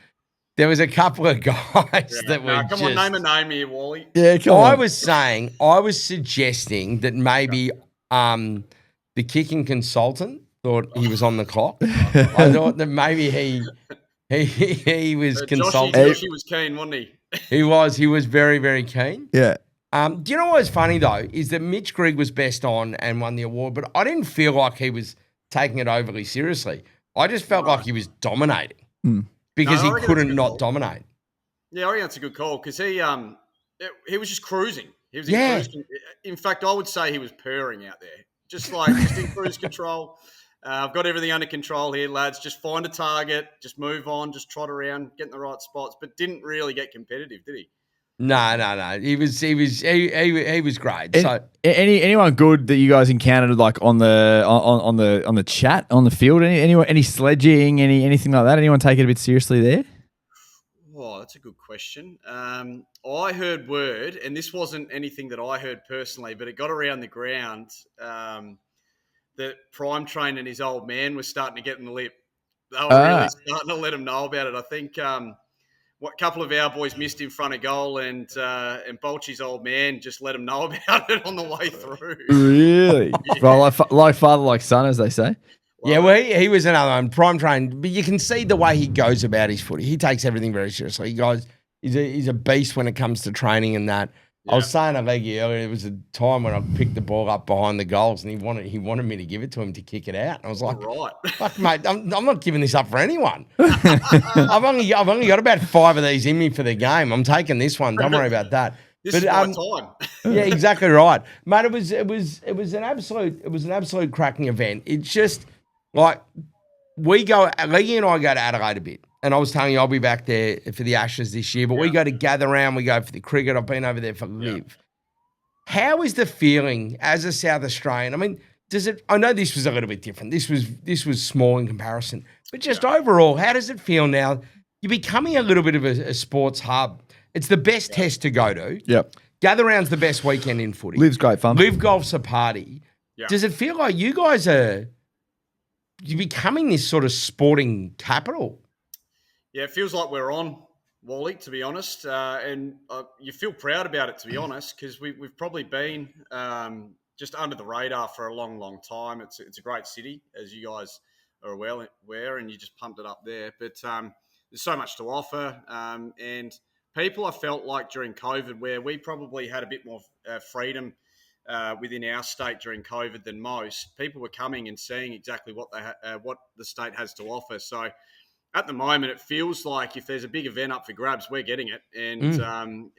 a couple of guys that were come on, name a name here, Wally. Yeah, I was suggesting that maybe the kicking consultant thought he was on the clock. I thought that maybe he was consulting. Joshy was keen, wasn't he? He was very, very keen. Yeah. Do you know what was funny though? Is that Mitch Grigg was best on and won the award, but I didn't feel like he was taking it overly seriously. I just felt like he was dominating because he couldn't not dominate. Yeah, I think that's a good call because he was just cruising. He was in fact, I would say he was purring out there. Just in cruise control. I've got everything under control here, lads. Just find a target, just move on, just trot around, get in the right spots, but didn't really get competitive, did he? No. He was great. So anyone good that you guys encountered like on the chat on the field? Any sledging, anything like that? Anyone take it a bit seriously there? Oh, that's a good question. I heard word, and this wasn't anything that I heard personally, but it got around the ground that Prime Train and his old man was starting to get in the lip. They were really starting to let him know about it. I think what couple of our boys missed in front of goal, and Bolchy's old man just let him know about it on the way through. Really? Well, like father, like son, as they say. Yeah, well, he was another one, Prime Train. But you can see the way he goes about his footy. He takes everything very seriously. He's a beast when it comes to training and that. Yeah. I was saying to Leggy earlier, it was a time when I picked the ball up behind the goals and he wanted me to give it to him to kick it out. And I was like, right. Fuck, mate, I'm not giving this up for anyone. I've only got about 5 of these in me for the game. I'm taking this one. Don't worry about that. This is my time. Yeah, exactly right. Mate, it was an absolute cracking event. It's just like Leggy and I go to Adelaide a bit. And I was telling you, I'll be back there for the Ashes this year. But we go to Gather Round. We go for the cricket. I've been over there for Live. How is the feeling as a South Australian? I mean, I know this was a little bit different. This was small in comparison. But just overall, how does it feel now? You're becoming a little bit of a sports hub. It's the best test to go to. Yep. Gather Round's the best weekend in footy. Live's great fun. Live Golf's a party. Yep. Does it feel like you guys you're becoming this sort of sporting capital? Yeah, it feels like we're on, Wally, to be honest. And you feel proud about it, to be honest, because we've probably been just under the radar for a long, long time. It's a great city, as you guys are aware, and you just pumped it up there. But there's so much to offer. And people, I felt like during COVID, where we probably had a bit more freedom within our state during COVID than most, people were coming and seeing exactly what the state has to offer. So at the moment, it feels like if there's a big event up for grabs, we're getting it, and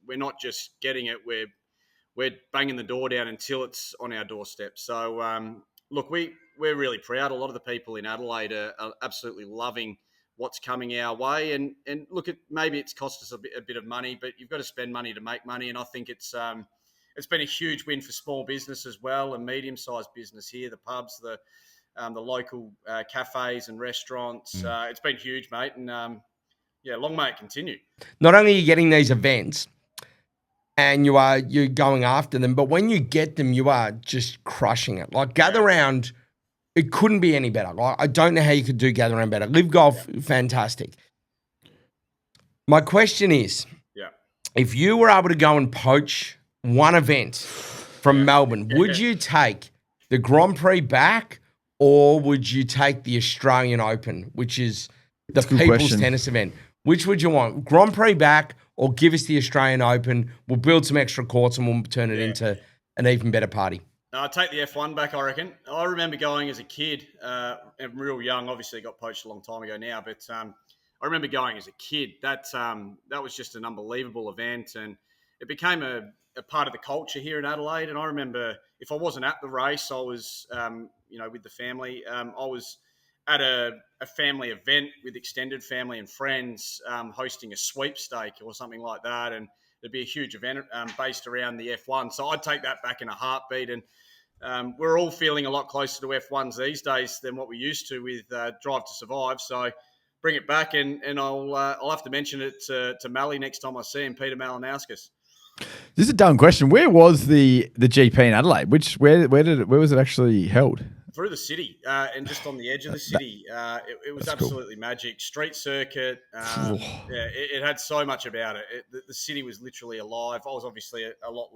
we're not just getting it; we're banging the door down until it's on our doorstep. So, look, we're really proud. A lot of the people in Adelaide are absolutely loving what's coming our way, and look, maybe it's cost us a bit of money, but you've got to spend money to make money, and I think it's been a huge win for small business as well, and medium-sized business here, the pubs, the local cafes and restaurants. It's been huge, mate. And, long may it continue. Not only are you getting these events and you're going after them, but when you get them, you are just crushing it. Like Gather Round, it couldn't be any better. Like, I don't know how you could do Gather Round better. Live Golf, fantastic. My question is, if you were able to go and poach one event from Melbourne, would you take the Grand Prix back, or would you take the Australian Open, which is the people's tennis event? Which would you want? Grand Prix back or give us the Australian Open. We'll build some extra courts and we'll turn it into an even better party. No, I'll take the F1 back, I reckon. I remember going as a kid, real young, obviously got poached a long time ago now, but I remember going as a kid. That was just an unbelievable event, and it became a part of the culture here in Adelaide. And I remember if I wasn't at the race, I was, with the family. I was at a family event with extended family and friends, hosting a sweepstake or something like that, and it'd be a huge event based around the F1. So I'd take that back in a heartbeat. And we're all feeling a lot closer to F1s these days than what we used to with Drive to Survive. So bring it back, and I'll have to mention it to Mally next time I see him, Peter Malinauskas. This is a dumb question. Where was the GP in Adelaide? Where was it actually held? Through the city, and just on the edge of the city. It was absolutely cool. Magic. Street circuit. It had so much about it. The city was literally alive. I was obviously a lot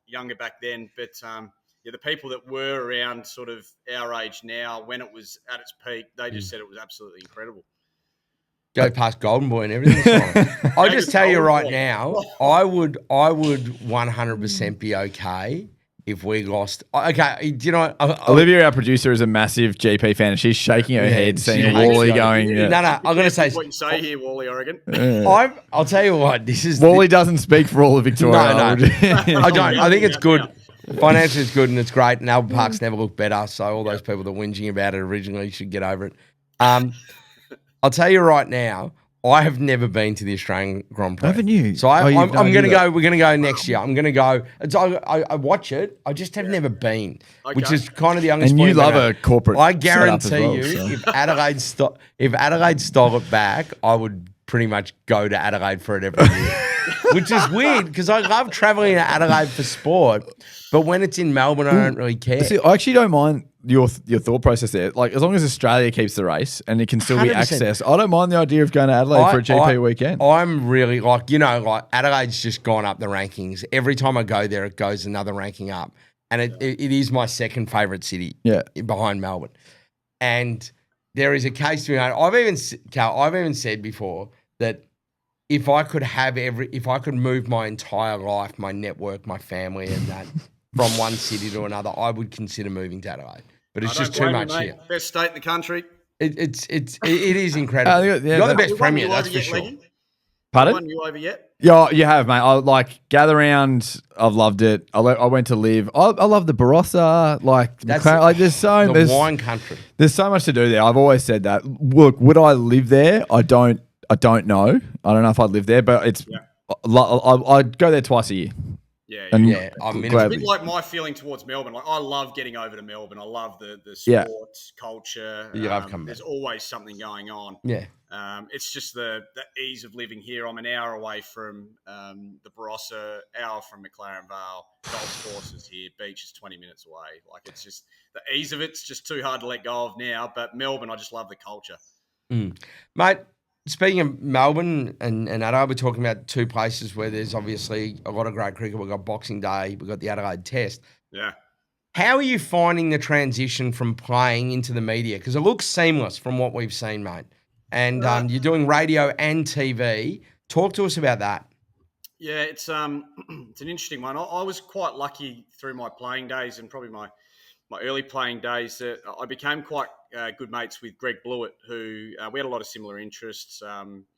younger back then, but the people that were around sort of our age now, when it was at its peak, they just said it was absolutely incredible. Go past Golden Boy and everything. I'll just tell you right now, I would 100% be okay if we lost. Okay, do you know what? Olivia, our producer, is a massive GP fan, and she's shaking her head, seeing Walley going. No, I'm going to say what you say here, Walley. I reckon. I'll tell you what. This is Walley doesn't speak for all of Victoria. No, I don't. I think it's good. Financially, it's good and it's great. And Albert Park's never looked better. So all those people that were whinging about it originally should get over it. I'll tell you right now, I have never been to the Australian Grand Prix. Haven't you? So I'm going to go. We're going to go next year. I'm going to go. I watch it. I just have never been, which is kind of the youngest. And you love a corporate. I guarantee you, if Adelaide stole it back, I would pretty much go to Adelaide for it every year. Which is weird because I love traveling to Adelaide for sport, but when it's in Melbourne, I don't really care. See, I actually don't mind your thought process there. Like, as long as Australia keeps the race and it can still 100%. Be accessed, I don't mind the idea of going to Adelaide for a GP weekend. I'm really like Adelaide's just gone up the rankings. Every time I go there, it goes another ranking up. And it is my second favourite city behind Melbourne. And there is a case to be made. I've even said before that if I could move my entire life, my network, my family, and that from one city to another, I would consider moving to Adelaide. But it's just too much here. Best state in the country. It is incredible. You're the best premier, that's for sure. Pardon? Won you over yet? Yeah, you have, mate. I like Gather Round. I've loved it. I went to live. I love the Barossa. There's wine country. There's so much to do there. I've always said that. Look, would I live there? I don't know. I don't know if I'd live there, but it's. I'd go there twice a year. I mean, it's a bit like my feeling towards Melbourne. Like, I love getting over to Melbourne. I love the sports culture. There's always something going on. Yeah. It's just the ease of living here. I'm an hour away from the Barossa, hour from McLaren Vale, golf courses here, beach is 20 minutes away. Like, it's just the ease of it's just too hard to let go of now. But Melbourne, I just love the culture. Mate, speaking of Melbourne and Adelaide, we're talking about two places where there's obviously a lot of great cricket. We've got Boxing Day, we've got the Adelaide Test. Yeah. How are you finding the transition from playing into the media? Because it looks seamless from what we've seen, mate. And you're doing radio and TV. Talk to us about that. Yeah, it's an interesting one. I was quite lucky through my playing days and probably my early playing days that I became quite good mates with Greg Blewett, who we had a lot of similar interests,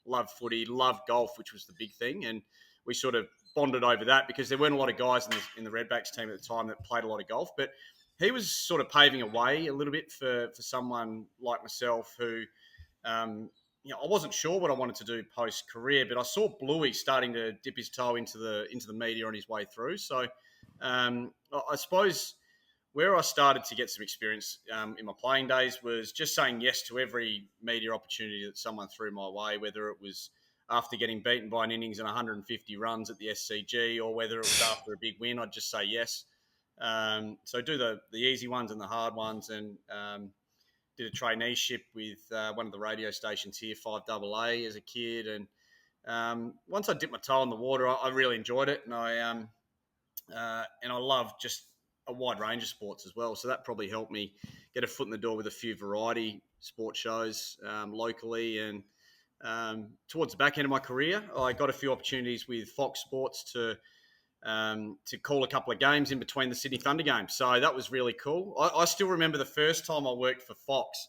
loved footy, loved golf, which was the big thing. And we sort of bonded over that because there weren't a lot of guys in the Redbacks team at the time that played a lot of golf. But he was sort of paving a way a little bit for someone like myself who, I wasn't sure what I wanted to do post-career, but I saw Bluey starting to dip his toe into the media on his way through. So I suppose where I started to get some experience in my playing days was just saying yes to every media opportunity that someone threw my way, whether it was after getting beaten by an innings and 150 runs at the SCG or whether it was after a big win, I'd just say yes. So do the easy ones and the hard ones, and did a traineeship with one of the radio stations here, 5AA, as a kid. And once I dipped my toe in the water, I really enjoyed it, and I love just a wide range of sports as well. So that probably helped me get a foot in the door with a few variety sport shows locally. And towards the back end of my career, I got a few opportunities with Fox Sports to call a couple of games in between the Sydney Thunder games. So that was really cool. I still remember the first time I worked for Fox.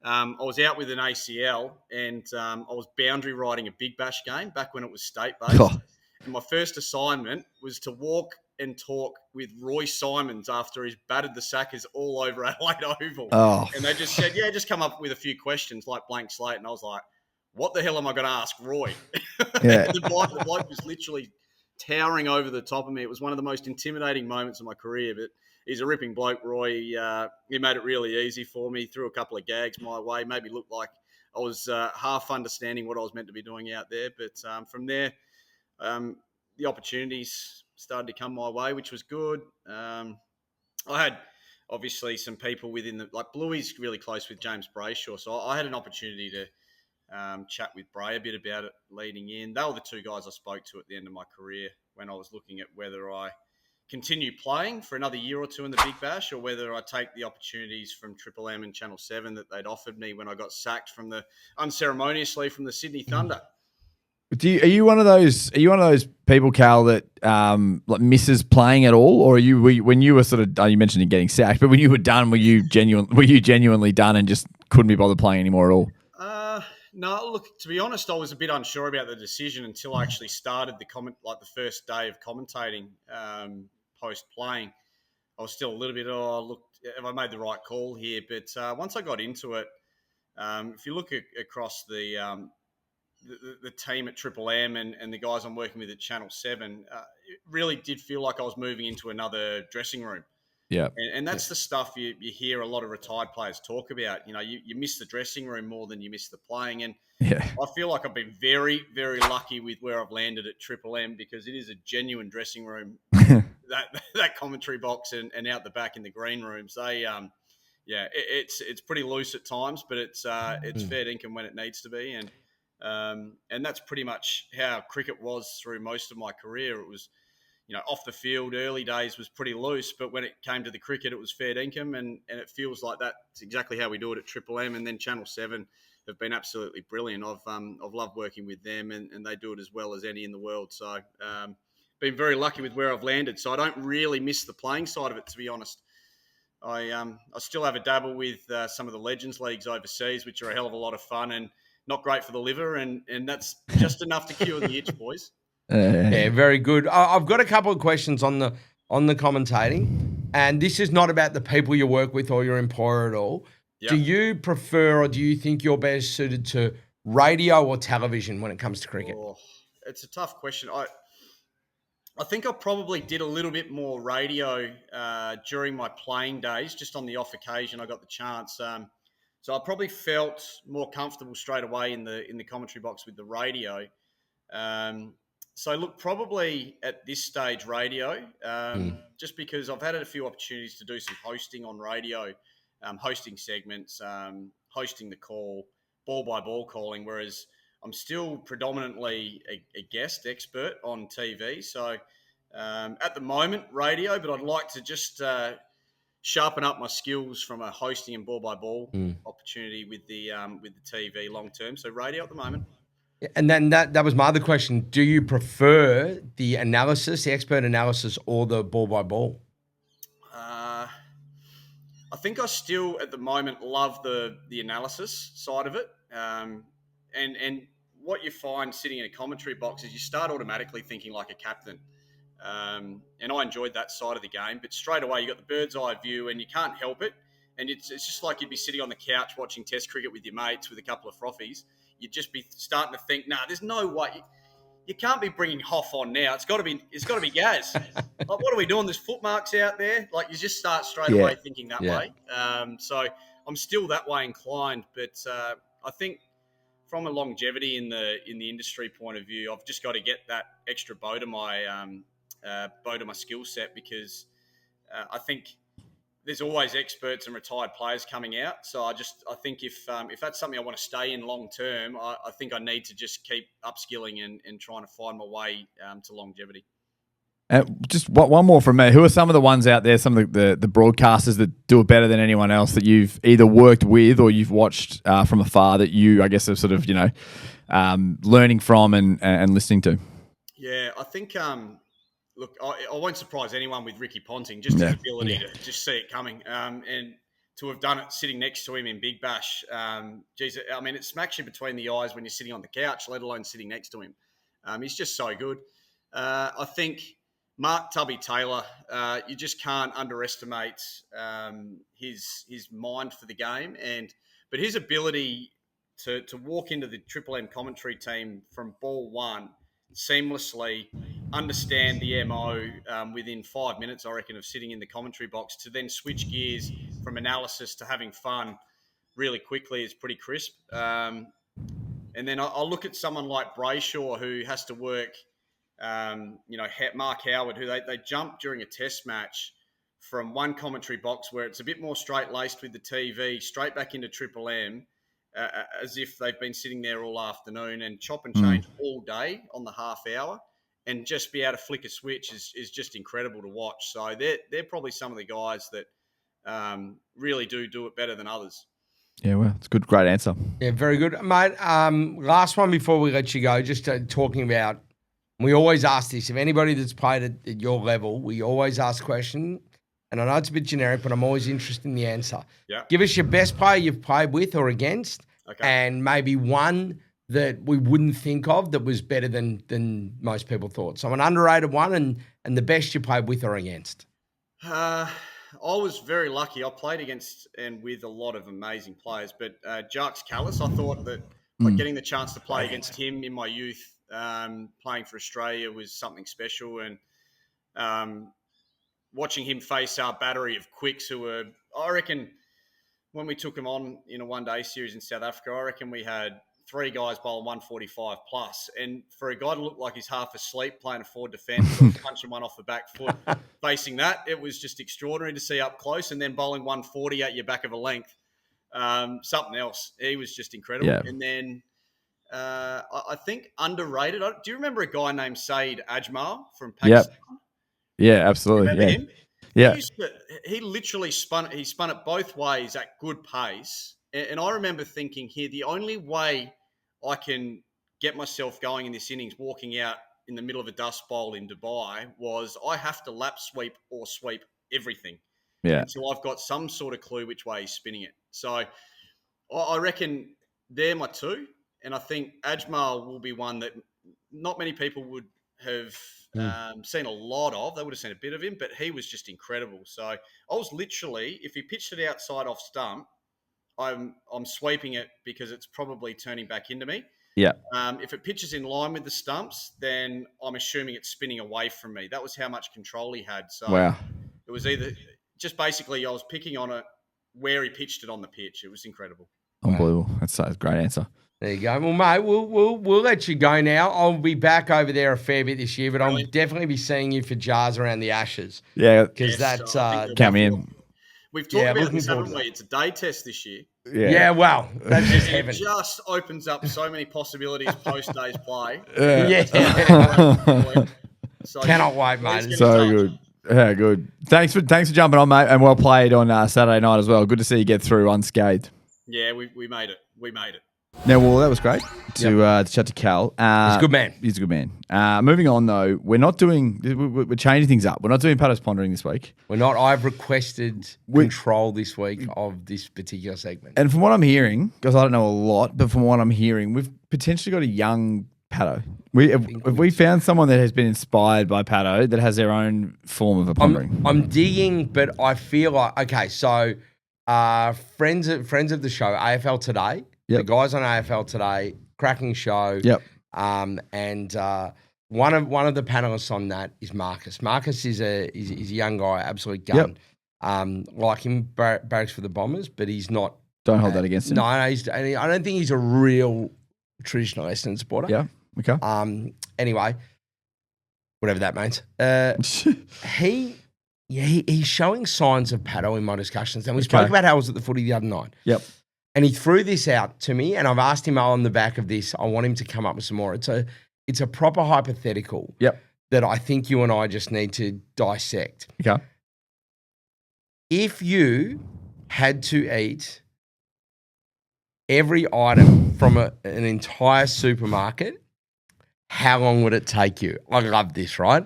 I was out with an ACL and I was boundary riding a Big Bash game back when it was state-based. Oh. And my first assignment was to walk and talk with Roy Simons after he's battered the Sackers all over Adelaide Oval. Oh. And they just said, yeah, just come up with a few questions like blank slate. And I was like, what the hell am I going to ask Roy? Yeah. The bloke was literally towering over the top of me. It was one of the most intimidating moments of my career, but he's a ripping bloke, Roy. He made it really easy for me, threw a couple of gags my way, made me look like I was half understanding what I was meant to be doing out there. But from there, the opportunities started to come my way, which was good. I had obviously some people within like Bluey's really close with James Brayshaw, so I had an opportunity to chat with Bray a bit about it leading in. They were the two guys I spoke to at the end of my career when I was looking at whether I continue playing for another year or two in the Big Bash or whether I take the opportunities from Triple M and Channel 7 that they'd offered me when I got sacked unceremoniously from the Sydney Thunder. Are you one of those people, Cal, that like misses playing at all, or when you were sort of you mentioned getting sacked, but when you were done, were you genuinely done and just couldn't be bothered playing anymore at all? No, look, to be honest, I was a bit unsure about the decision until I actually started the first day of commentating post playing. I was still a little bit, have I made the right call here? But once I got into it, if you look across the team at Triple M and the guys I'm working with at Channel 7, it really did feel like I was moving into another dressing room. Yeah. And that's the stuff you hear a lot of retired players talk about. You know, you miss the dressing room more than you miss the playing. And I feel like I've been very, very lucky with where I've landed at Triple M because it is a genuine dressing room, that commentary box and out the back in the green rooms. They, it's pretty loose at times, but it's fair dinkum when it needs to be. And that's pretty much how cricket was through most of my career. It was, off the field, early days was pretty loose, but when it came to the cricket, it was fair dinkum, and it feels like that's exactly how we do it at Triple M. And then Channel 7 have been absolutely brilliant. I've loved working with them, and they do it as well as any in the world. So been very lucky with where I've landed. So I don't really miss the playing side of it, to be honest. I still have a dabble with some of the Legends Leagues overseas, which are a hell of a lot of fun and not great for the liver, and that's just enough to cure the itch, boys. Yeah, very good. I've got a couple of questions on the commentating, and this is not about the people you work with or your employer at all. Yep. Do you prefer or do you think you're better suited to radio or television when it comes to cricket? Oh, it's a tough question. I think I probably did a little bit more radio during my playing days, just on the off occasion I got the chance. So I probably felt more comfortable straight away in the commentary box with the radio. So look, probably at this stage, radio, just because I've had a few opportunities to do some hosting on radio, hosting segments, hosting the call, ball by ball calling, whereas I'm still predominantly a guest expert on TV. So at the moment, radio, but I'd like to just sharpen up my skills from a hosting and ball by ball opportunity with the TV long term. So radio at the moment. And then that was my other question. Do you prefer the analysis, the expert analysis, or the ball by ball? I think I still, at the moment, love the analysis side of it. And what you find sitting in a commentary box is you start automatically thinking like a captain. And I enjoyed that side of the game. But straight away, you got the bird's eye view, and you can't help it. And it's just like you'd be sitting on the couch watching Test cricket with your mates with a couple of frothies. You'd just be starting to think, there's no way. You can't be bringing Hoff on now. It's got to be Gaz. Like, what are we doing? There's footmarks out there. Like, you just start straight away thinking that way. So I'm still that way inclined. But I think from a longevity in the industry point of view, I've just got to get that extra bow to my skill set because I think there's always experts and retired players coming out. So I think if that's something I want to stay in long term, I think I need to just keep upskilling and trying to find my way to longevity. Just one more from me. Who are some of the ones out there, some of the broadcasters that do it better than anyone else that you've either worked with or you've watched from afar that you, I guess, have sort of, learning from and listening to. Yeah, I think. Look, I won't surprise anyone with Ricky Ponting, just his ability to just see it coming, and to have done it sitting next to him in Big Bash. Geez, I mean, it smacks you between the eyes when you're sitting on the couch, let alone sitting next to him. He's just so good. I think Mark Tubby Taylor, you just can't underestimate his mind for the game, but his ability to walk into the Triple M commentary team from ball one seamlessly, understand the MO within 5 minutes, I reckon, of sitting in the commentary box, to then switch gears from analysis to having fun really quickly is pretty crisp. And then I'll look at someone like Brayshaw, who has to work, Mark Howard, who they jump during a test match from one commentary box where it's a bit more straight-laced with the TV, straight back into Triple M, as if they've been sitting there all afternoon, and chop and change all day on the half hour, and just be able to flick a switch is just incredible to watch. So they're probably some of the guys that really do it better than others. Yeah, well, it's a good, great answer. Yeah, very good. Mate, last one before we let you go, just talking about, we always ask this, if anybody that's played at your level, we always ask a question, and I know it's a bit generic, but I'm always interested in the answer. Yeah. Give us your best player you've played with or against, okay, and maybe one that we wouldn't think of that was better than most people thought. So an underrated one and the best you played with or against. I was very lucky. I played against and with a lot of amazing players, but Jarks Callis, I thought that getting the chance to play against him in my youth, playing for Australia, was something special. And watching him face our battery of quicks who were, I reckon, when we took him on in a one-day series in South Africa, I reckon we had 3 guys bowling 145 plus. And for a guy to look like he's half asleep playing a forward defence or punching one off the back foot, facing that, it was just extraordinary to see up close, and then bowling 140 at your back of a length. Something else. He was just incredible. Yeah. And then I think underrated. Do you remember a guy named Saeed Ajmal from Pakistan? Yeah, absolutely. Remember Yeah. him? Yeah. He literally spun it both ways at good pace. And I remember thinking here, the only way I can get myself going in this innings, walking out in the middle of a dust bowl in Dubai, was I have to lap sweep or sweep everything. Yeah. Until I've got some sort of clue which way he's spinning it. So I reckon they're my two. And I think Ajmal will be one that not many people would have seen a lot of. They would have seen a bit of him, but he was just incredible. So I was literally, if he pitched it outside off stump, I'm sweeping it because it's probably turning back into me. Yeah. If it pitches in line with the stumps, then I'm assuming it's spinning away from me. That was how much control he had. So Wow. It was either just basically I was picking on it where he pitched it on the pitch. It was incredible. Unbelievable. That's a great answer. There you go. Well, mate, we'll let you go now. I'll be back over there a fair bit this year, but I'll definitely be seeing you for jars around the Ashes. Yeah. Because that's count me in. We've talked about this, haven't we? It's a day test this year. Yeah, well, that's just heaven. It just opens up so many possibilities post-day's play. Yeah. So, cannot wait, mate. So good. Yeah, good. Thanks for jumping on, mate, and well played on Saturday night as well. Good to see you get through unscathed. Yeah, we made it. We made it. Now, well, that was great to chat to Cal. He's a good man. He's a good man. Moving on, though, we're changing things up. We're not doing Paddo's Pondering this week. We're not. I've requested control this week of this particular segment. And from what I'm hearing, because I don't know a lot, but from what I'm hearing, we've potentially got a young Paddo. Have we found someone that has been inspired by Paddo that has their own form of a pondering? I'm digging, but I feel like, okay, so friends of the show, AFL Today, the guys on AFL Today, cracking show. Yep. And one of the panelists on that is Marcus. Marcus is a young guy, absolute gun. Yep. Like him, barracks for the Bombers, but he's not. Don't hold that against him. No, I don't think he's a real traditional Essendon supporter. Yeah. Okay. Anyway, whatever that means. He's showing signs of Paddo in my discussions. And we spoke about how I was at the footy the other night. Yep. And he threw this out to me, and I've asked him on the back of this, I want him to come up with some more. It's a proper hypothetical that I think you and I just need to dissect. Okay. If you had to eat every item from an entire supermarket, how long would it take you? I love this, right?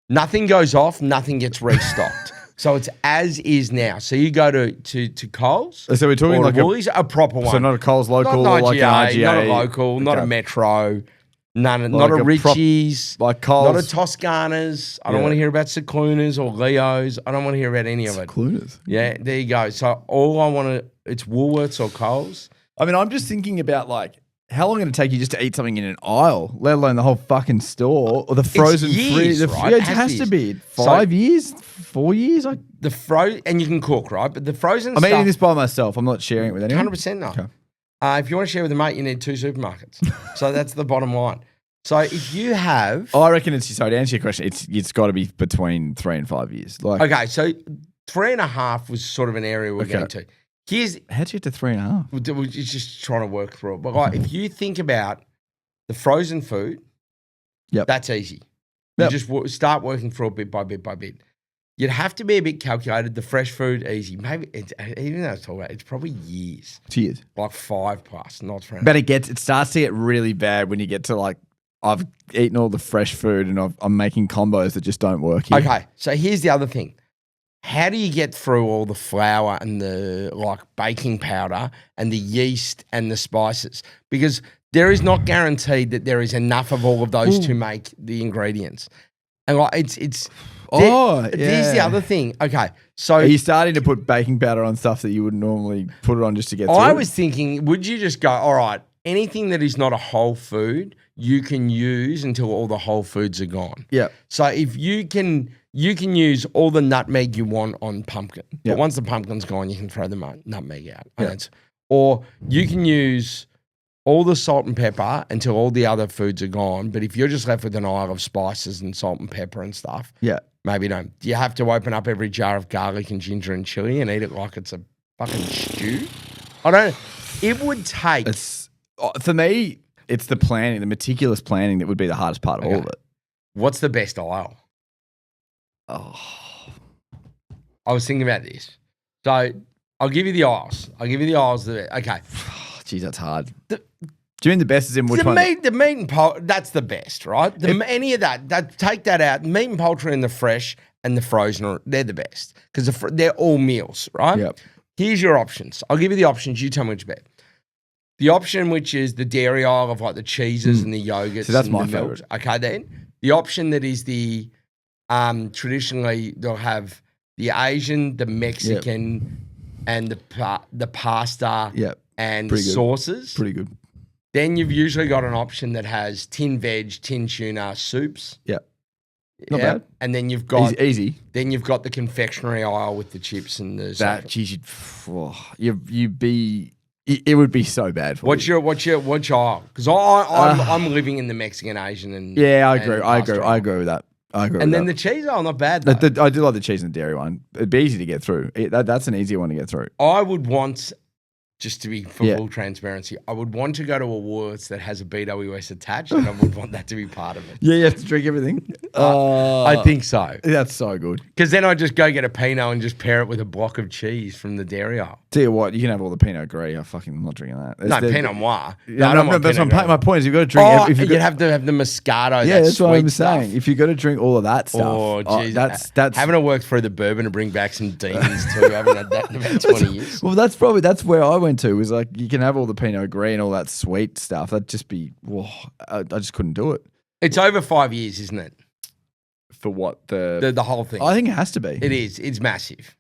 Nothing goes off, nothing gets restocked. So it's as is now. So you go to Coles. So we're talking or like Woolies, a proper one. So not a Coles local, not like an RGA. not a local, not a Metro, not a Ressies, like Coles. not a Toscanas. I don't want to hear about Seclunas or Leos. I don't want to hear about any of it. Seclunas. Yeah, there you go. So all I want to, it's Woolworths or Coles. I mean, I'm just thinking about like, how long would it take you just to eat something in an aisle, let alone the whole fucking store or the frozen years, right? Yeah, it has to be 5 years, 4 years. And you can cook, right? But the frozen I'm eating this by myself. I'm not sharing it with anyone. 100% no. Okay. If you want to share with a mate, you need 2 supermarkets. So that's the bottom line. So if you have, I reckon to answer your question, it's got to be between 3 and 5 years. Okay, so 3.5 was sort of an area we're going to. How'd you get to 3.5? We're just trying to work through it. But like, if you think about the frozen food, that's easy. You just start working through it bit by bit by bit. You'd have to be a bit calculated. The fresh food, easy. Maybe even though I was talking about, it's probably years. 2 years, like 5+, not 3. But it starts to get really bad when you get to like, I've eaten all the fresh food and I'm making combos that just don't work here. Okay, so here's the other thing. How do you get through all the flour and the like baking powder and the yeast and the spices? Because there is not guaranteed that there is enough of all of those to make the ingredients. And like here's the other thing. Okay, so are you starting to put baking powder on stuff that you would normally put it on just to get through? I was thinking, would you just go, all right, anything that is not a whole food, you can use until all the whole foods are gone. Yeah. So if you can use all the nutmeg you want on pumpkin. But once the pumpkin's gone, you can throw the nutmeg out. Yeah. Or you can use all the salt and pepper until all the other foods are gone. But if you're just left with an aisle of spices and salt and pepper and stuff, maybe don't. Do you have to open up every jar of garlic and ginger and chili and eat it like it's a fucking stew? It would take... For me, it's the planning, the meticulous planning that would be the hardest part of all of it. What's the best aisle? Oh, I was thinking about this. So I'll give you the aisles. Okay. Jeez, that's hard. Do you mean the best is in which one? The meat and poultry, that's the best, right? Any of that, take that out. Meat and poultry and the fresh and the frozen, they're the best because they're all meals, right? Yep. Here's your options. I'll give you the options. You tell me which best. The option which is the dairy aisle of like the cheeses and the yogurts. So that's and my the milks. favorite. Okay, then. The option that is the traditionally they'll have the Asian, the Mexican, and the pasta and the sauces. Pretty good. Then you've usually got an option that has tin veg, tin tuna, soups. Yeah. Not bad. And then you've got easy. Then you've got the confectionery aisle with the chips and the that. Geez, you'd be. It would be so bad for you. What's your aisle? Because I'm living in the Mexican, Asian, and I agree. I agree with that. And then the cheese aisle, not bad. I do like the cheese and the dairy one. It'd be easy to get through. That's an easier one to get through. I would want, just to be full transparency, I would want to go to a Woolworths that has a BWS attached, and I would want that to be part of it. Yeah, you have to drink everything. I think so. That's so good. Because then I just go get a Pinot and just pair it with a block of cheese from the dairy aisle. Tell you what, you can have all the Pinot Gris. I'm not drinking that. Pinot Noir. That's my point is you've got to drink. You'd have to have the Moscato. Yeah, that's what I'm stuff. saying. If you've got to drink all of that stuff, that's having to work through the bourbon to bring back some demons too. I haven't had that in about 20 years. Well, that's where I went to. Was like you can have all the Pinot Gris and all that sweet stuff. That'd just be. I just couldn't do it. It's over 5 years, isn't it? For what the whole thing? I think it has to be. It is. It's massive.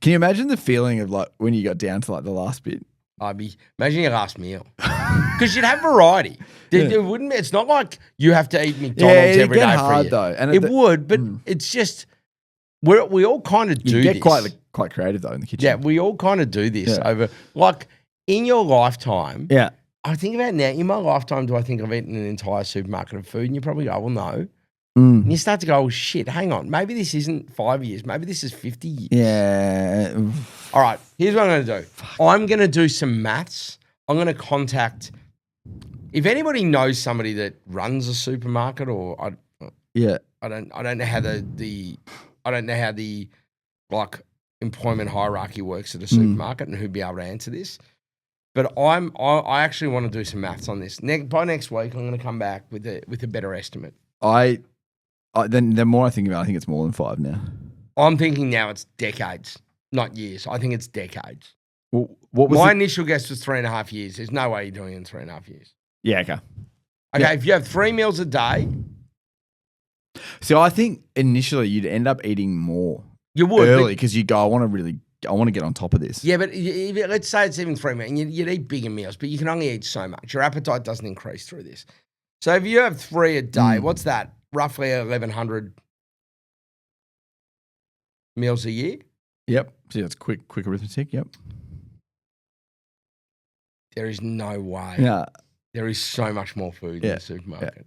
Can you imagine the feeling of like when you got down to like the last bit? Imagine your last meal because you'd have variety. There wouldn't. It's not like you have to eat McDonald's every day for you. Though, and it would, but it's just we all kind of do. You get quite creative though in the kitchen. Yeah, we all kind of do this over like in your lifetime. Yeah, I think about now. In my lifetime, do I think I've eaten an entire supermarket of food? And you probably go, well, no. And you start to go, oh, shit, hang on. Maybe this isn't 5 years. Maybe this is 50 years. Yeah. All right, here's what I'm going to do. I'm going to do some maths. I'm going to contact, if anybody knows somebody that runs a supermarket or I don't know how the like employment hierarchy works at a supermarket and who'd be able to answer this. But I actually want to do some maths on this. By next week, I'm going to come back with a better estimate. Then the more I think about it, I think it's more than 5 now. I'm thinking now it's decades, not years. I think it's decades. Well, what was my initial guess was 3.5 years. There's no way you're doing it in 3.5 years. Yeah, okay. Okay, Yeah. if you have 3 meals a day. So I think initially you'd end up eating more. You would. Early because you go, I want to get on top of this. Yeah, but let's say it's even 3 meals. And you'd eat bigger meals, but you can only eat so much. Your appetite doesn't increase through this. So if you have 3 a day, what's that? Roughly 1,100 meals a year? Yep. So that's quick arithmetic. Yep. There is no way. Yeah. There is so much more food in the supermarket. Yeah.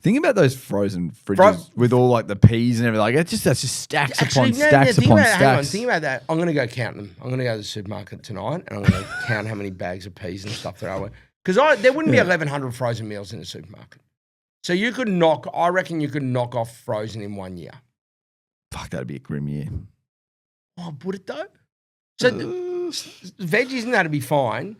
Think about those frozen fridges with all like the peas and everything. Like that's just stacks upon stacks upon stacks. Hang on, think about that. I'm going to go count them. I'm going to go to the supermarket tonight and I'm going to count how many bags of peas and stuff there are. Because there wouldn't be 1,100 frozen meals in the supermarket. So I reckon you could knock off frozen in 1 year. Fuck, that'd be a grim year. Oh, would it though? So veggies and that'd be fine.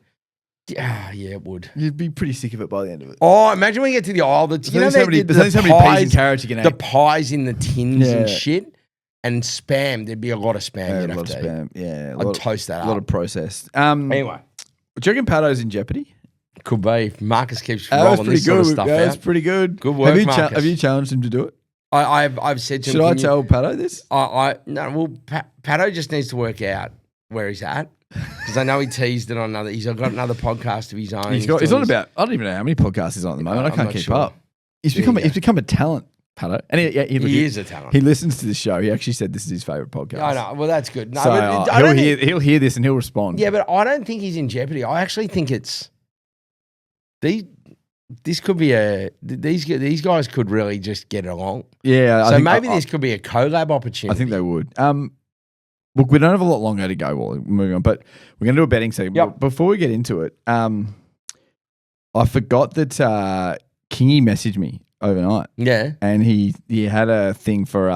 Yeah, it would. You'd be pretty sick of it by the end of it. Oh, imagine when you get to the aisle. There's only so many peas and carrots you can eat. The pies in the tins and shit. And spam. There'd be a lot of spam. A lot of spam. Yeah. I'd toast that up. A lot of processed. Anyway. Do you reckon Paddo's in jeopardy? Could be. If Marcus keeps rolling this sort of stuff out. That's pretty good. Good work, Marcus. Have you challenged him to do it? I've said to him. Should I tell Paddo this? No. Well, Paddo just needs to work out where he's at because I know he teased it on another. He's got another podcast of his own. He's on about. I don't even know how many podcasts he's on at the moment. I can't keep up. He's become a talent, Paddo, and he is a talent. He listens to the show. He actually said this is his favorite podcast. I know. Well, that's good. No, so he'll hear this and he'll respond. Yeah, but I don't think he's in jeopardy. I actually think it's this could be these guys could really just get along. Yeah. So maybe this could be a collab opportunity. I think they would. Look, we don't have a lot longer to go. Wally. Moving on, but we're going to do a betting segment. Yep. Before we get into it, I forgot that Kingy messaged me overnight. Yeah, and he had a thing for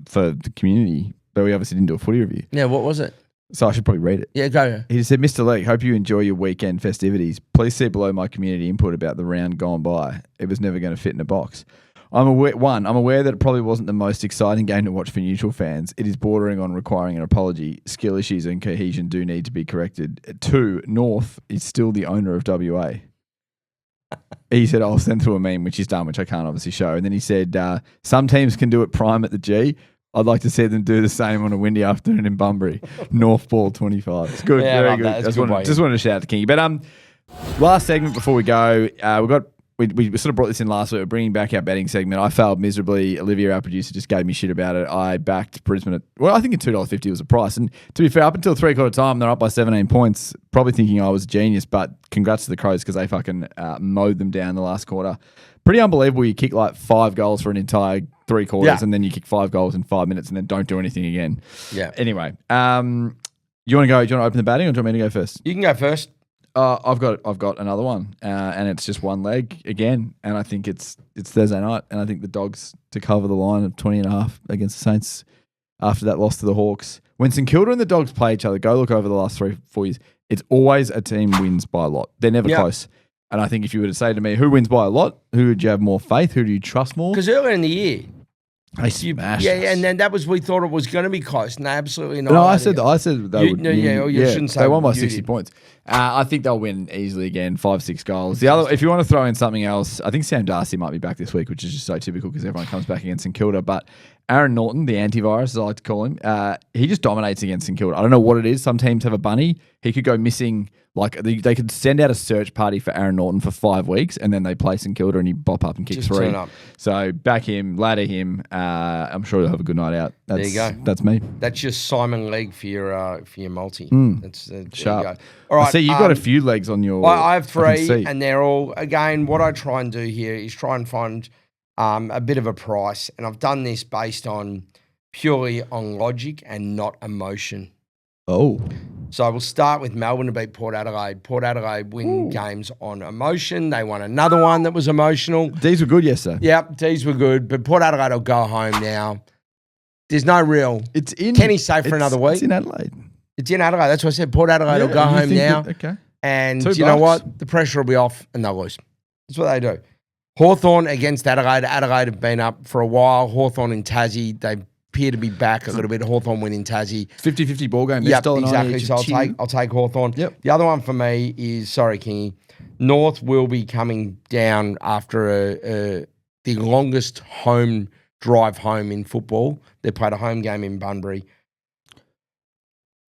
the community, but we obviously didn't do a footy review. Yeah, what was it? So I should probably read it. Yeah, go. He said, Mr. Lee, hope you enjoy your weekend festivities. Please see below my community input about the round gone by. It was never going to fit in a box. I'm aware that it probably wasn't the most exciting game to watch for neutral fans. It is bordering on requiring an apology. Skill issues and cohesion do need to be corrected. 2, North is still the owner of WA. He said, I'll send through a meme, which he's done, which I can't obviously show. And then he said, some teams can do it prime at the G. I'd like to see them do the same on a windy afternoon in Bunbury. North ball 25. It's good. Yeah, very good. Just wanted to shout out to Kingy. But last segment before we go, we sort of brought this in last week. We're bringing back our betting segment. I failed miserably. Olivia, our producer, just gave me shit about it. I backed Brisbane at, I think at $2.50 was the price. And to be fair, up until 3/4 time, they're up by 17 points. Probably thinking I was a genius, but congrats to the Crows because they fucking mowed them down the last quarter. Pretty unbelievable. You kick like 5 goals for an entire 3 quarters and then you kick 5 goals in 5 minutes and then don't do anything again. Yeah. Anyway, you want to go? Do you want to open the batting or do you want me to go first? You can go first. I've got another one, and it's just one leg again, and I think it's Thursday night, and I think the Dogs to cover the line of 20.5 against the Saints after that loss to the Hawks. When St Kilda and the Dogs play each other, go look over the last 3-4 years. It's always a team wins by a lot. They're never close. And I think if you were to say to me, who wins by a lot? Who would you have more faith? Who do you trust more? Because earlier in the year, they smashed. Yeah, and then we thought it was going to be close, and they absolutely not. No, I said they would. You shouldn't say they won by 60 points. I think they'll win easily again, 5-6 goals. The other, if you want to throw in something else, I think Sam Darcy might be back this week, which is just so typical because everyone comes back against St Kilda. But Aaron Norton, the antivirus, as I like to call him, he just dominates against St Kilda. I don't know what it is. Some teams have a bunny. He could go missing. Like they could send out a search party for Aaron Norton for 5 weeks, and then they play St Kilda and he bop up and kick 3. Turn up. So back him, ladder him. I'm sure you'll have a good night out. There you go. That's me. That's your Simon leg for your multi. That's sharp. You go. All right. I see you've got a few legs on your. I have 3, and they're all again. What I try and do here is try and find a bit of a price, and I've done this based on purely on logic and not emotion. Oh. So we'll start with Melbourne to beat Port Adelaide. Port Adelaide win games on emotion. They won another one that was emotional. These were good yesterday. Yep, these were good. But Port Adelaide will go home now. There's no real. It's in. Kenny's safe for another week. It's in Adelaide. It's in Adelaide. That's what I said. Port Adelaide will go home now. Okay. And 2 you know bucks. what? The pressure will be off and they'll lose. That's what they do. Hawthorn against Adelaide. Adelaide have been up for a while. Hawthorn in Tassie. They appear to be back a little bit. Hawthorn win in Tassie. 50-50 ball game. Yep, exactly. So I'll take Hawthorn. Yep. The other one for me is, sorry, Kingy, North will be coming down after the longest home drive home in football. They played a home game in Bunbury.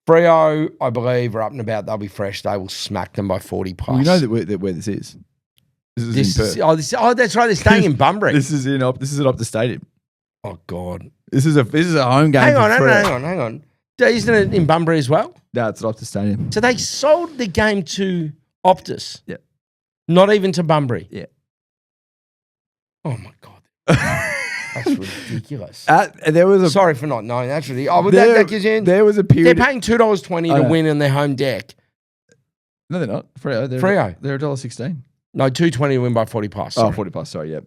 Freo, I believe, are up and about. They'll be fresh. They will smack them by 40 plus. Well, you know where this is. This is in Perth. That's right. They're staying in Bunbury. This is at Optus Stadium. Oh God. This is a home game. Hang on. Isn't it in Bunbury as well? No, it's at Optus Stadium. So they sold the game to Optus. Yeah. Not even to Bunbury. Yeah. Oh my God. That's ridiculous. There was Sorry for not knowing. Actually, there was a period. They're paying $2.20 to win on their home deck. No, they're not. Freo. They're $1.16. No, $2.20 to win by 40 plus. Sorry. 40 plus. Sorry, yeah.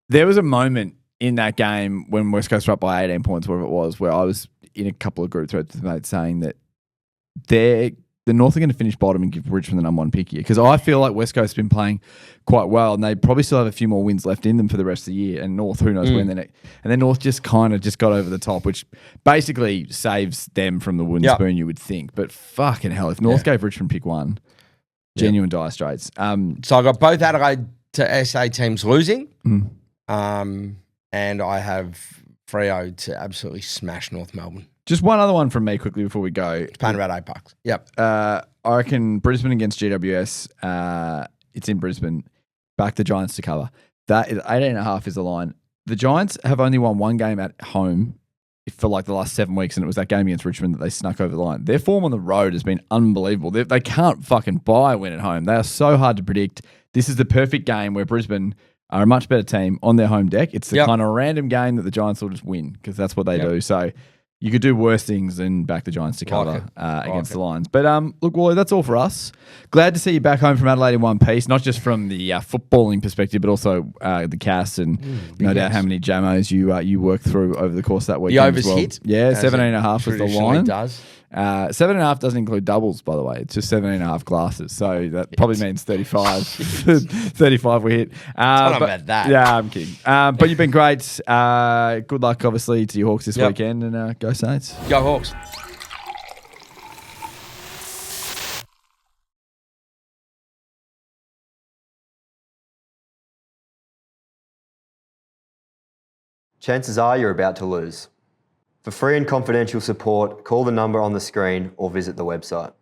There was a moment in that game when West Coast were up by 18 points, whatever it was, where I was in a couple of group threads with mates saying that the North are going to finish bottom and give Richmond the number 1 pick here, because I feel like West Coast have been playing quite well and they probably still have a few more wins left in them for the rest of the year, and North, who knows when they're next. And then North just kind of got over the top, which basically saves them from the wooden spoon, you would think. But fucking hell, if North gave Richmond pick 1, genuine dire straits. So I got both Adelaide to SA teams losing, and I have Freo to absolutely smash North Melbourne. Just one other one from me quickly before we go. It's paying about $8. Yep. I reckon Brisbane against GWS. It's in Brisbane. Back the Giants to cover. That is 18.5 is the line. The Giants have only won 1 game at home for like the last 7 weeks, and it was that game against Richmond that they snuck over the line. Their form on the road has been unbelievable. They can't fucking buy a win at home. They are so hard to predict. This is the perfect game where Brisbane are a much better team on their home deck. It's the kind of random game that the Giants will just win, because that's what they do. So you could do worse things than back the Giants to cover against the Lions. But look, Wally, that's all for us. Glad to see you back home from Adelaide in one piece, not just from the footballing perspective, but also the cast and no doubt how many jamos you worked through over the course of that weekend. The overs hit. Yeah, 17.5 was the line. Does. 7.5 doesn't include doubles, by the way. It's just 7.5 glasses. So that probably means 35. 35 we hit. Not about that. Yeah, I'm kidding. But you've been great. Good luck, obviously, to your Hawks this weekend, and go Saints. Go Hawks. Chances are you're about to lose. For free and confidential support, call the number on the screen or visit the website.